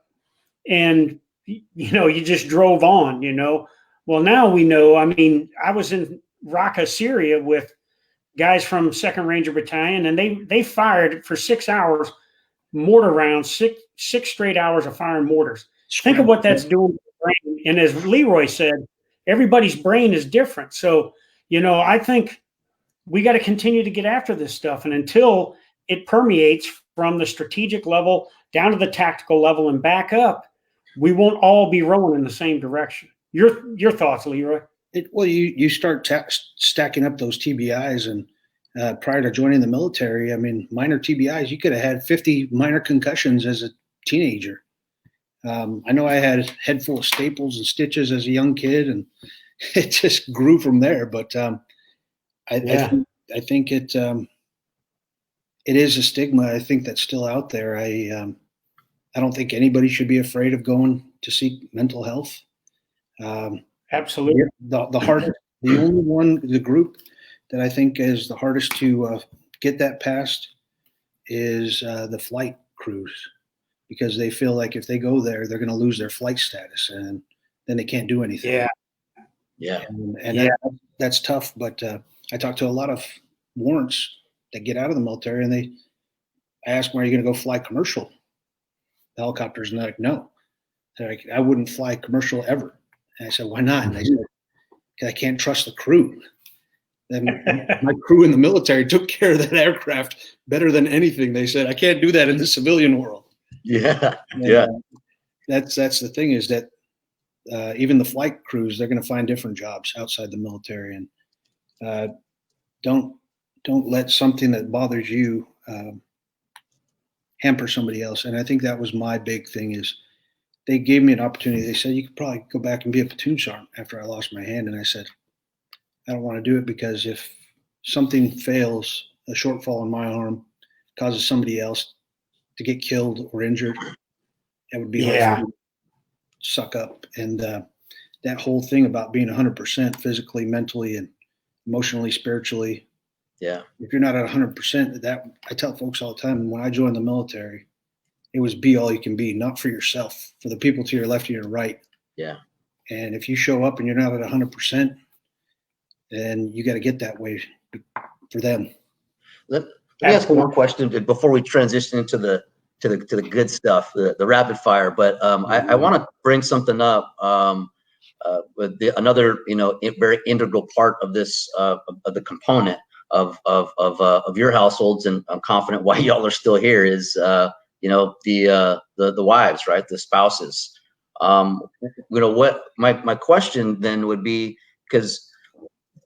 And, you know, you just drove on, you know. Well, now we know. I mean, I was in Raqqa, Syria with guys from 2nd Ranger Battalion, and they fired for 6 hours mortar rounds, six straight hours of firing mortars. Think of what that's doing to the brain. And as Leroy said, everybody's brain is different. So, you know, I think we got to continue to get after this stuff. And until it permeates from the strategic level down to the tactical level and back up, we won't all be rowing in the same direction. Your thoughts, Leroy? Well, you start stacking up those TBIs, and prior to joining the military, I mean, minor TBIs, you could have had 50 minor concussions as a teenager. I know I had a head full of staples and stitches as a young kid, and it just grew from there. But I think it is a stigma. I think that's still out there. I don't think anybody should be afraid of going to seek mental health. Absolutely. The hardest, the only one, the group that I think is the hardest to get that past is the flight crews, because they feel like if they go there, they're going to lose their flight status, and then they can't do anything. Yeah. And that's tough. But I talk to a lot of warrants that get out of the military, and I ask them, are you going to go fly commercial helicopters? And they're like, no. They're like, I wouldn't fly commercial ever. And I said, why not? And they said, because I can't trust the crew. And my crew in the military took care of that aircraft better than anything. They said, I can't do that in the civilian world. Yeah. That's the thing, is that even the flight crews, they're going to find different jobs outside the military. And don't let something that bothers you hamper somebody else. And I think that was my big thing, is they gave me an opportunity. They said, you could probably go back and be a platoon sergeant after I lost my hand. And I said, I don't want to do it, because if something fails, a shortfall in my arm causes somebody else to get killed or injured, it would be hard to suck up. And that whole thing about being 100% physically, mentally, and emotionally, spiritually. Yeah. If you're not at 100%, that I tell folks all the time, when I joined the military, it was be all you can be, not for yourself, for the people to your left and your right. Yeah. And if you show up and you're not at 100%, then you got to get that way for them. Let me ask one question before we transition into the good stuff, the rapid fire. But I want to bring something up with another, you know, very integral part of this of the component of your households, and I'm confident why y'all are still here is you know, the wives, right, the spouses. You know, what my question then would be, because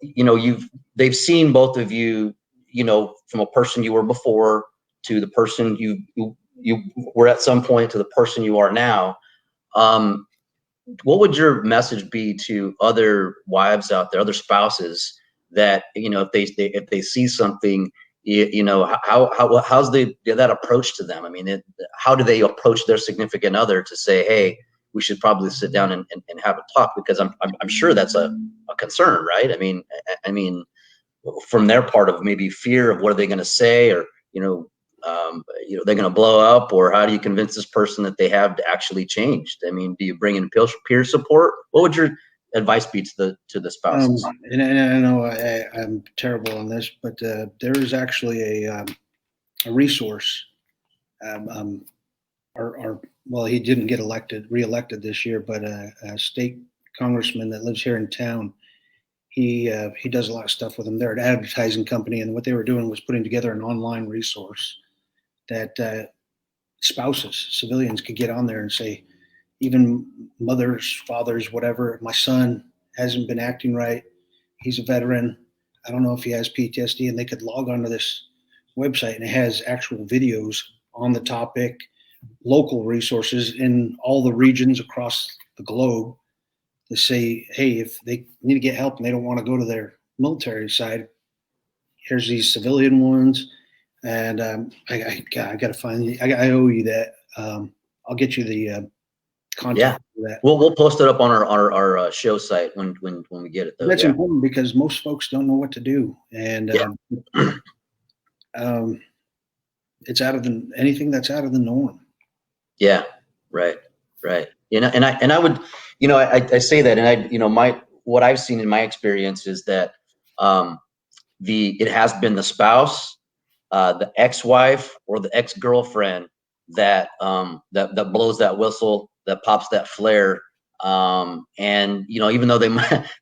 you know they've seen both of you, you know, from a person you were before to the person you were at some point to the person you are now. What would your message be to other wives out there, other spouses, that, you know, if they see something how's that approach to them? I mean, how do they approach their significant other to say, hey, we should probably sit down and have a talk? Because I'm sure that's a concern, right? I mean, from their part of maybe fear of what are they going to say, or they're going to blow up, or how do you convince this person that they have actually changed? I mean, do you bring in peer support? What would your advice be to the spouses? And I know I'm terrible on this, but there is actually a resource. Well, he didn't get reelected this year, but a state congressman that lives here in town, he does a lot of stuff with them. They're an advertising company, and what they were doing was putting together an online resource that spouses, civilians, could get on there and say, even mothers, fathers, whatever, my son hasn't been acting right. He's a veteran. I don't know if he has PTSD, and they could log onto this website, and it has actual videos on the topic, local resources in all the regions across the globe to say, hey, if they need to get help and they don't want to go to their military side, here's these civilian ones. And I got to find you. I owe you that. I'll get you the contact for that. We'll post it up on our show site when we get it, though. That's important because most folks don't know what to do, and it's anything that's out of the norm. Yeah, right. And I would, I say that, and what I've seen in my experience is that it has been the spouse, the ex-wife or the ex-girlfriend that blows that whistle, that pops that flare. And even though they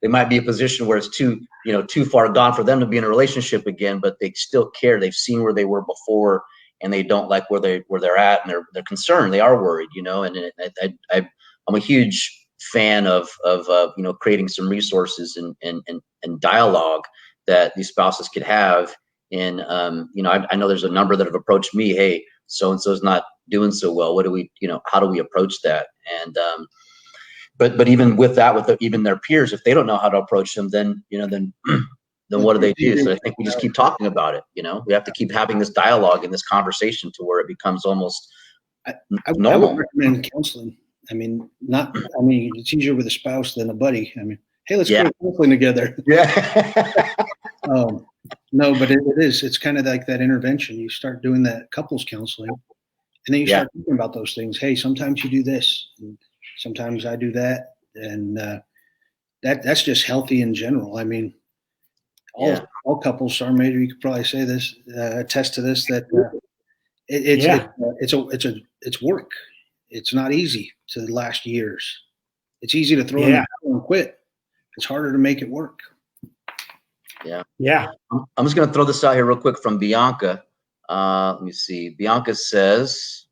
might be a position where it's too far gone for them to be in a relationship again, but they still care. They've seen where they were before, and they don't like where they're at, and they're concerned. They are worried, and I'm a huge fan of creating some resources and dialogue that these spouses could have. And I know there's a number that have approached me, hey, so and so's not doing so well. What do we, how do we approach that? And but even with that, even their peers, if they don't know how to approach them, then what do they do? So I think we just keep talking about it. We have to keep having this dialogue and this conversation to where it becomes almost normal. I would recommend counseling. It's easier with a spouse than a buddy. Hey, let's go to counseling together. Yeah. No, but it is. It's kind of like that intervention. You start doing that couples counseling, and then you start thinking about those things. Hey, sometimes you do this, and sometimes I do that, and that's just healthy in general. All couples, Sergeant Major, you could probably say this, attest to this, that it's work. It's not easy to last years. It's easy to throw in the towel and quit. It's harder to make it work. Yeah. I'm just going to throw this out here real quick from Bianca. Let me see. Bianca says,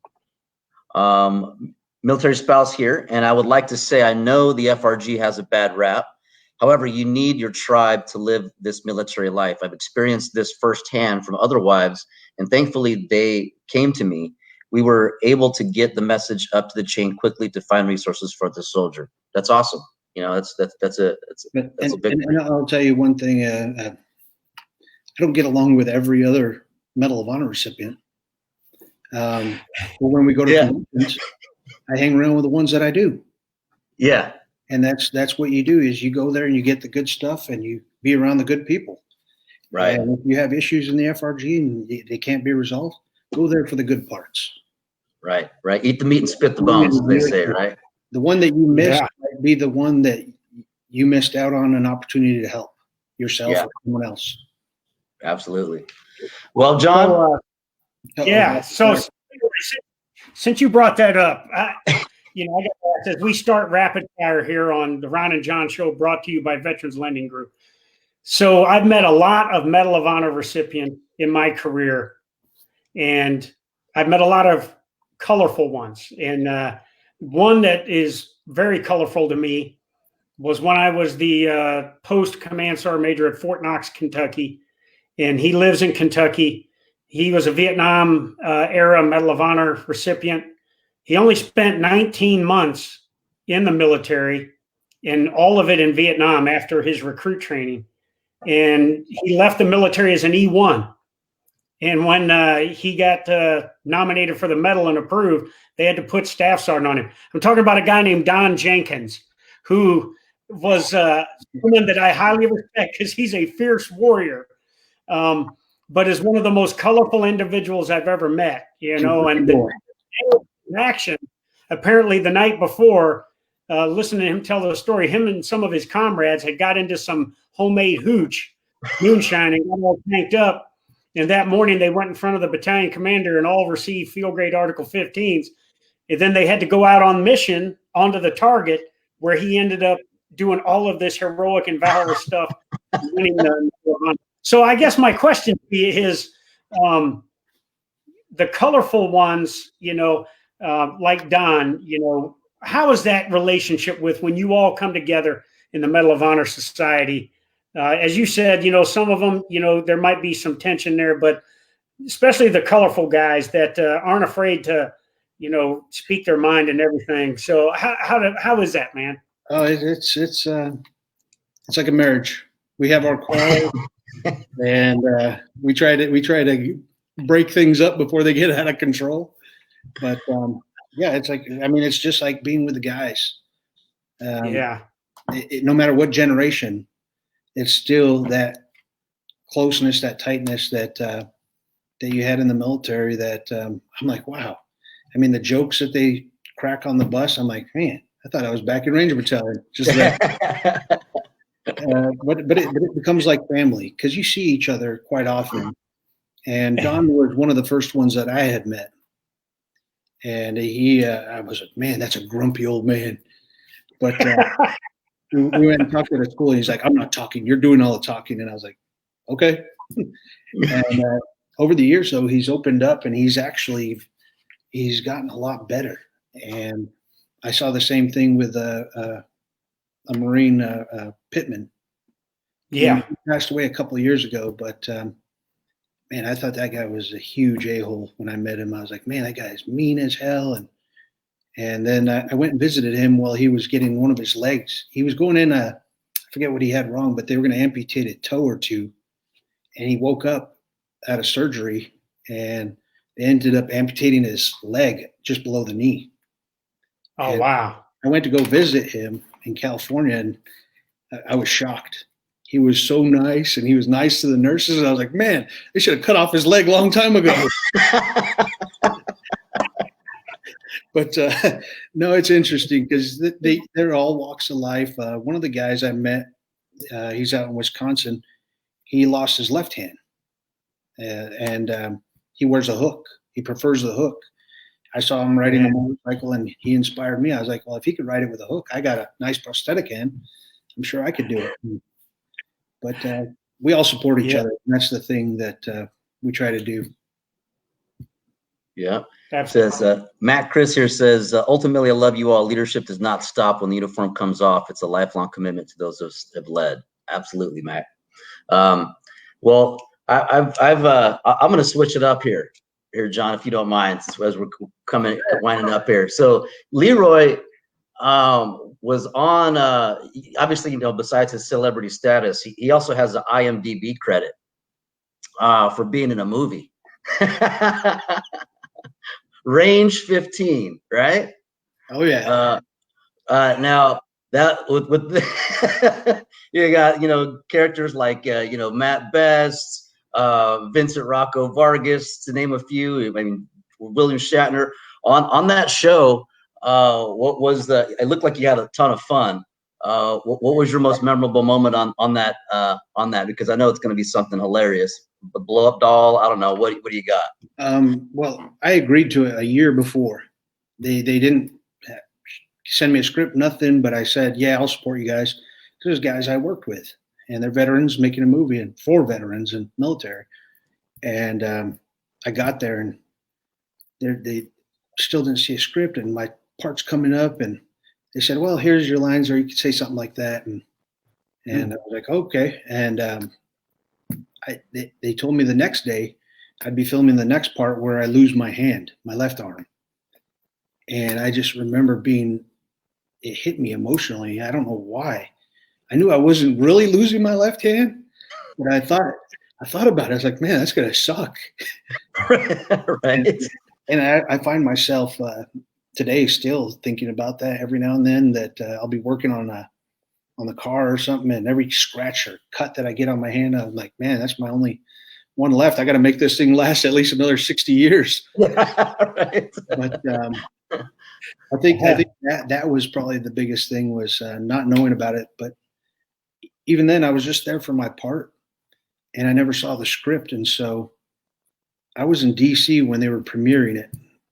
military spouse here, and I would like to say I know the FRG has a bad rap. However, you need your tribe to live this military life. I've experienced this firsthand from other wives, and thankfully they came to me. We were able to get the message up to the chain quickly to find resources for the soldier. That's awesome. That's a big. And I'll tell you one thing. I don't get along with every other Medal of Honor recipient. But when we go to conventions, I hang around with the ones that I do. Yeah. And that's what you do, is you go there and you get the good stuff and you be around the good people. Right. And if you have issues in the FRG and they can't be resolved, go there for the good parts. Right. Eat the meat and spit the bones, as they say, right? The one that you missed might be the one that you missed out on an opportunity to help yourself or someone else. Absolutely. Well, John. So since you brought that up, I got to ask, as we start rapid fire here on the Ron and John Show, brought to you by Veterans Lending Group. So I've met a lot of Medal of Honor recipients in my career, and I've met a lot of colorful ones. And one that is very colorful to me was when I was the post command sergeant major at Fort Knox, Kentucky, and he lives in Kentucky. He was a Vietnam era Medal of Honor recipient. He only spent 19 months in the military, and all of it in Vietnam after his recruit training. And he left the military as an E1. And when he got nominated for the medal and approved, they had to put staff sergeant on him. I'm talking about a guy named Don Jenkins, who was someone that I highly respect because he's a fierce warrior, but is one of the most colorful individuals I've ever met, you know, and in action, apparently the night before, listening to him tell the story, him and some of his comrades had got into some homemade hooch, moonshine, and got all tanked up. And that morning they went in front of the battalion commander and all received field grade Article 15s. And then they had to go out on mission onto the target where he ended up doing all of this heroic and valorous stuff. So I guess my question is, the colorful ones, you know, like Don, you know, how is that relationship with when you all come together in the Medal of Honor Society? As you said, you know, some of them, you know, there might be some tension there, but especially the colorful guys that aren't afraid to, you know, speak their mind and everything. So how is that, man? Oh, it's like a marriage. We have our quarrels, and we try to break things up before they get out of control. But yeah, it's like, I mean, it's just like being with the guys. No matter what generation, it's still that closeness, that tightness that you had in the military. That I'm like, wow. I mean, the jokes that they crack on the bus, I'm like, man, I thought I was back in Ranger Battalion. Just that. But it becomes like family because you see each other quite often. And Don was one of the first ones that I had met. And I was like, man, that's a grumpy old man. But we went and talked at a school, and he's like, I'm not talking. You're doing all the talking. And I was like, okay. And over the years, though, he's opened up, and he's gotten a lot better. And I saw the same thing with a Marine, Pittman. Yeah. He passed away a couple of years ago, but man, I thought that guy was a huge a-hole when I met him. I was like, man, that guy is mean as hell. And then I went and visited him while he was getting one of his legs. He was going in I forget what he had wrong, but they were going to amputate a toe or two. And he woke up out of surgery, and they ended up amputating his leg just below the knee. Oh, and wow. I went to go visit him in California, and I was shocked. He was so nice, and he was nice to the nurses. And I was like, man, they should have cut off his leg a long time ago. But no, it's interesting because they're all walks of life. One of the guys I met, he's out in Wisconsin. He lost his left hand, and he wears a hook. He prefers the hook. I saw him riding a motorcycle, and he inspired me. I was like, well, if he could ride it with a hook, I got a nice prosthetic hand. I'm sure I could do it. But we all support each other. And that's the thing that we try to do. Yeah. Says Matt Chris here says, ultimately, I love you all. Leadership does not stop when the uniform comes off. It's a lifelong commitment to those who have led. Absolutely, Matt. Well, I'm going to switch it up here, John, if you don't mind, as we're winding up here. So Leroy was on, obviously, you know, besides his celebrity status, he also has an IMDb credit for being in a movie. Range 15, right? Oh yeah. Now that with you got, you know, characters like you know, Matt Best, Vincent Rocco Vargas, to name a few. I mean, William Shatner on that show. What was it looked like you had a ton of fun. What was your most memorable moment on that? Because I know it's going to be something hilarious. The blow up doll. I don't know. What do you got? Well, I agreed to it a year before. They didn't send me a script, nothing. But I said, yeah, I'll support you guys. There's guys I worked with, and they're veterans making a movie, and 4 veterans in military. And I got there, and they still didn't see a script, and my part's coming up, and they said, well, here's your lines, or you could say something like that. And I was like, okay. And they told me the next day I'd be filming the next part where I lose my hand, my left arm. And I just remember it hit me emotionally. I don't know why. I knew I wasn't really losing my left hand, but I thought I thought about it. I was like, man, that's gonna suck. Right. And I find myself today still thinking about that every now and then. That I'll be working on the car or something, and every scratch or cut that I get on my hand, I'm like, man, that's my only one left. I got to make this thing last at least another 60 years. Right. But I think that was probably the biggest thing, was not knowing about it. But even then, I was just there for my part, and I never saw the script. And so I was in D.C. when they were premiering it,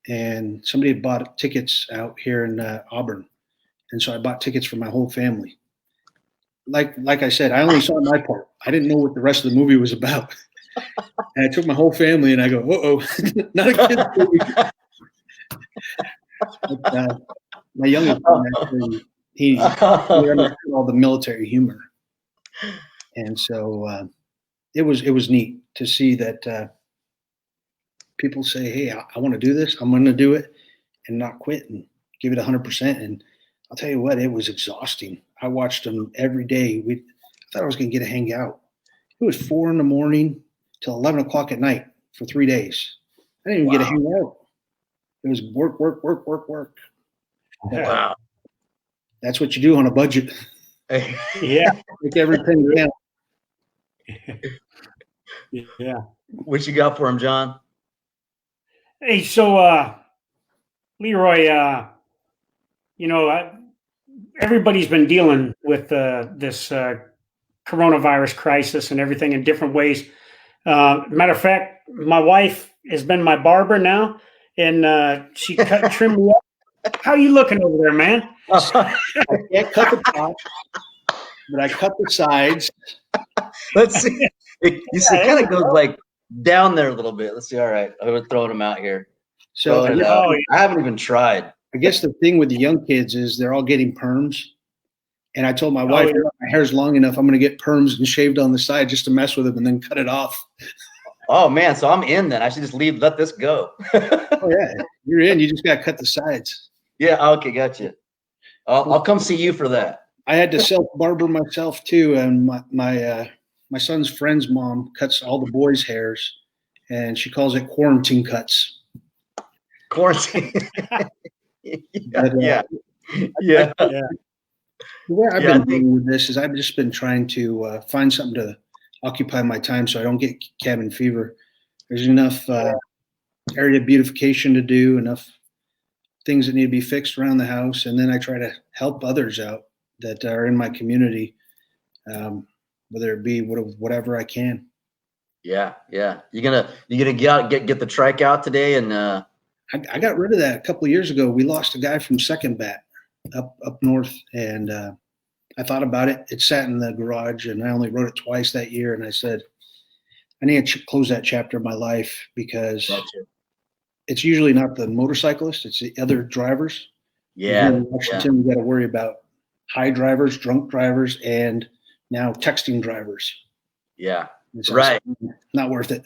and somebody had bought tickets out here in Auburn, and so I bought tickets for my whole family. Like I said, I only saw my part. I didn't know what the rest of the movie was about. And I took my whole family, and I go, not a kid's movie. But, my youngest son, actually, he understood all the military humor, and so it was neat to see that people say, "Hey, I want to do this. I'm going to do it, and not quit, and give it 100%." And I'll tell you what, it was exhausting. I watched them every day. I thought I was going to get to hang out. It was 4 a.m. till 11 o'clock at night for 3 days. I didn't even get to hang out. It was work. Wow. That's what you do on a budget. Yeah. Make everything count. Yeah. What you got for him, John? Hey, so Leroy, everybody's been dealing with this coronavirus crisis and everything in different ways. Matter of fact, my wife has been my barber now, and she trimmed me up. How you looking over there, man? I can't cut the top, but I cut the sides. Let's see. It kind of goes like down there a little bit. Let's see. All right, I'm throwing them out here. So I haven't even tried. I guess the thing with the young kids is they're all getting perms. And I told my wife, if my hair's long enough, I'm going to get perms and shaved on the side just to mess with them and then cut it off. Oh, man. So I'm in then. I should just let this go. Oh, yeah. You're in. You just got to cut the sides. Yeah. Okay. Gotcha. I'll come see you for that. I had to self-barber myself, too. And my son's friend's mom cuts all the boys' hairs, and she calls it quarantine cuts. Quarantine. Yeah. The way I've been dealing with this is I've just been trying to find something to occupy my time so I don't get cabin fever. There's enough area beautification to do, enough things that need to be fixed around the house, and then I try to help others out that are in my community, whether it be whatever I can. Yeah. You gonna get the trike out today? And I got rid of that a couple of years ago. We lost a guy from Second Bat up north, and I thought about it. It sat in the garage, and I only wrote it twice that year. And I said, I need to close that chapter of my life, because it's usually not the motorcyclist; it's the other drivers. Yeah. In Washington, we got to worry about high drivers, drunk drivers, and now texting drivers. Yeah. So right. Not worth it.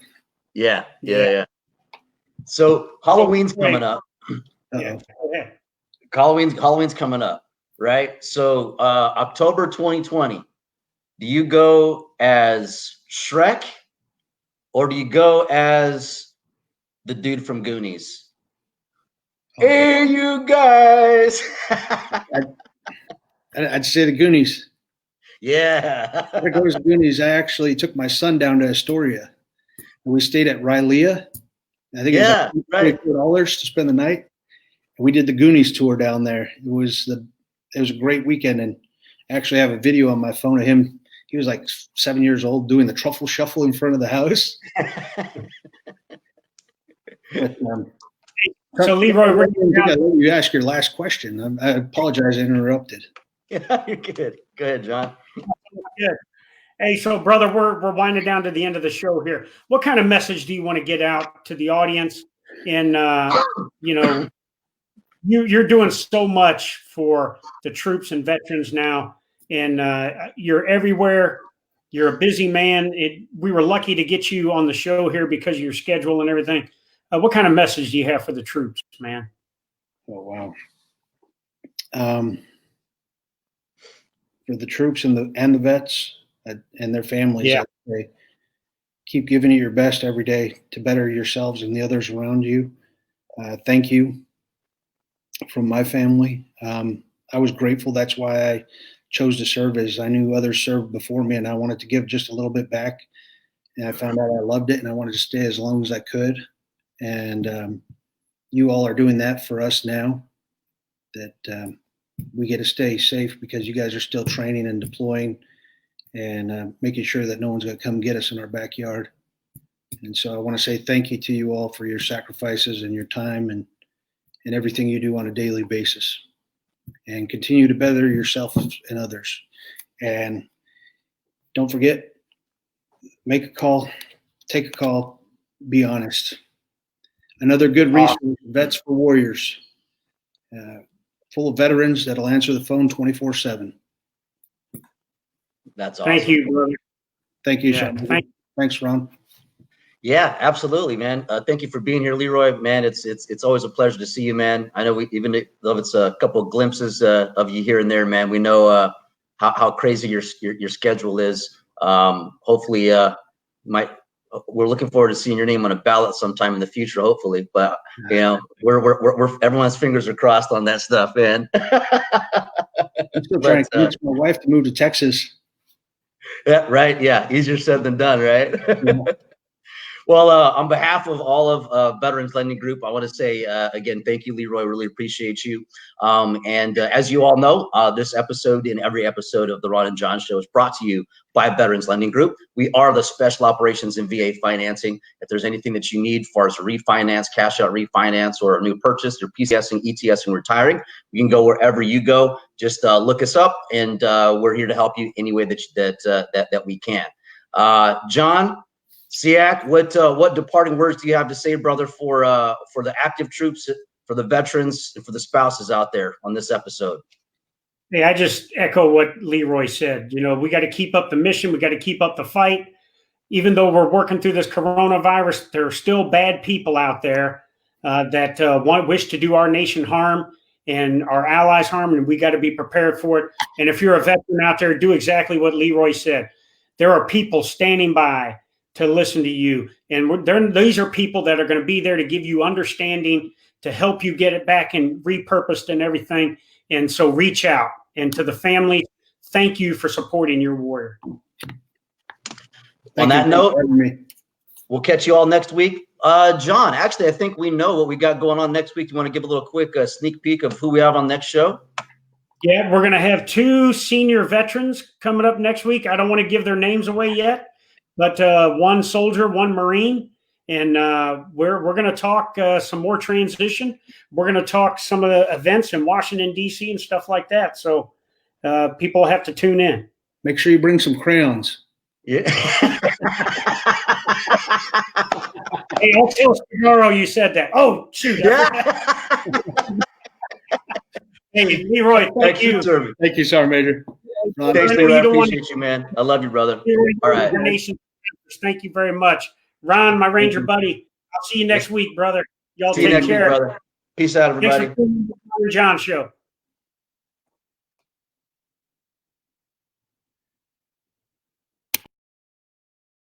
Yeah. So Halloween's coming up. Yeah. Halloween's coming up, right? So October 2020, do you go as Shrek, or do you go as the dude from Goonies? Hey, you guys! I'd say the Goonies. Yeah. I go to Goonies. I actually took my son down to Astoria. We stayed at 𝗪𝗏. I think it was like $24 to spend the night. We did the Goonies tour down there. It was a great weekend, and I actually have a video on my phone of him. He was like 7 years old doing the truffle shuffle in front of the house. But, so Leroy, you ask your last question. I apologize, I interrupted. Yeah, you're good. Go ahead, John. Good. Hey, so brother, we're winding down to the end of the show here. What kind of message do you want to get out to the audience? And you're doing so much for the troops and veterans now, and you're everywhere. You're a busy man. We were lucky to get you on the show here because of your schedule and everything. What kind of message do you have for the troops, man? Oh, wow. For the troops and the vets and their families, I'd say, keep giving it your best every day to better yourselves and the others around you. Thank you from my family. I was grateful. That's why I chose to serve, as I knew others served before me, and I wanted to give just a little bit back. And I found out I loved it, and I wanted to stay as long as I could. And you all are doing that for us now, that we get to stay safe because you guys are still training and deploying and making sure that no one's going to come get us in our backyard. And so I want to say thank you to you all for your sacrifices and your time and everything you do on a daily basis. And continue to better yourself and others. And don't forget, make a call, take a call, be honest. Another good resource, Vets for Warriors, full of veterans that'll answer the phone 24/7. That's awesome. Thank you, brother. Thank you, Sean. Thanks, Ron. Yeah, absolutely, man. Thank you for being here, Leroy. Man, it's always a pleasure to see you, man. I know even though it's a couple of glimpses of you here and there, man, we know how crazy your schedule is. Hopefully, we're looking forward to seeing your name on a ballot sometime in the future, hopefully. But you know, we're everyone's fingers are crossed on that stuff, man. I'm still trying to convince my wife to move to Texas. Yeah, right. Yeah, easier said than done, right? Yeah. Well, on behalf of all of Veterans Lending Group, I want to say again, thank you, Leroy. Really appreciate you. And as you all know, this episode and every episode of the Ron and John Show is brought to you by Veterans Lending Group. We are the special operations in VA financing. If there's anything that you need as far as refinance, cash out refinance, or a new purchase, or PCSing, ETSing, retiring, you can go wherever you go. Just look us up, and we're here to help you any way that we can. John Tsiak, what departing words do you have to say, brother, for the active troops, for the veterans, and for the spouses out there on this episode? Hey, I just echo what Leroy said. You know, we got to keep up the mission. We got to keep up the fight. Even though we're working through this coronavirus, there are still bad people out there that wish to do our nation harm and our allies harm, and we got to be prepared for it. And if you're a veteran out there, do exactly what Leroy said. There are people standing by to listen to you. And these are people that are going to be there to give you understanding, to help you get it back and repurposed and everything. And so reach out. And to the family, thank you for supporting your warrior. On that note, we'll catch you all next week. John, actually, I think we know what we got going on next week. Do you want to give a little quick sneak peek of who we have on next show? Yeah, we're going to have 2 senior veterans coming up next week. I don't want to give their names away yet. But one soldier, one Marine, and we're going to talk some more transition. We're going to talk some of the events in Washington, D.C. and stuff like that. So people have to tune in. Make sure you bring some crayons. Yeah. Hey, I'll tell tomorrow you said that. Oh, shoot. Yeah. Hey, Leroy, thank you. Thank you, Sergeant Major. Thanks, Leroy. I appreciate you, man. I love you, brother. All right. Thank you very much. Ron, my Ranger buddy, I'll see you next week, brother. Y'all take care. Week, brother. Peace out, everybody. Thanks for the John Show.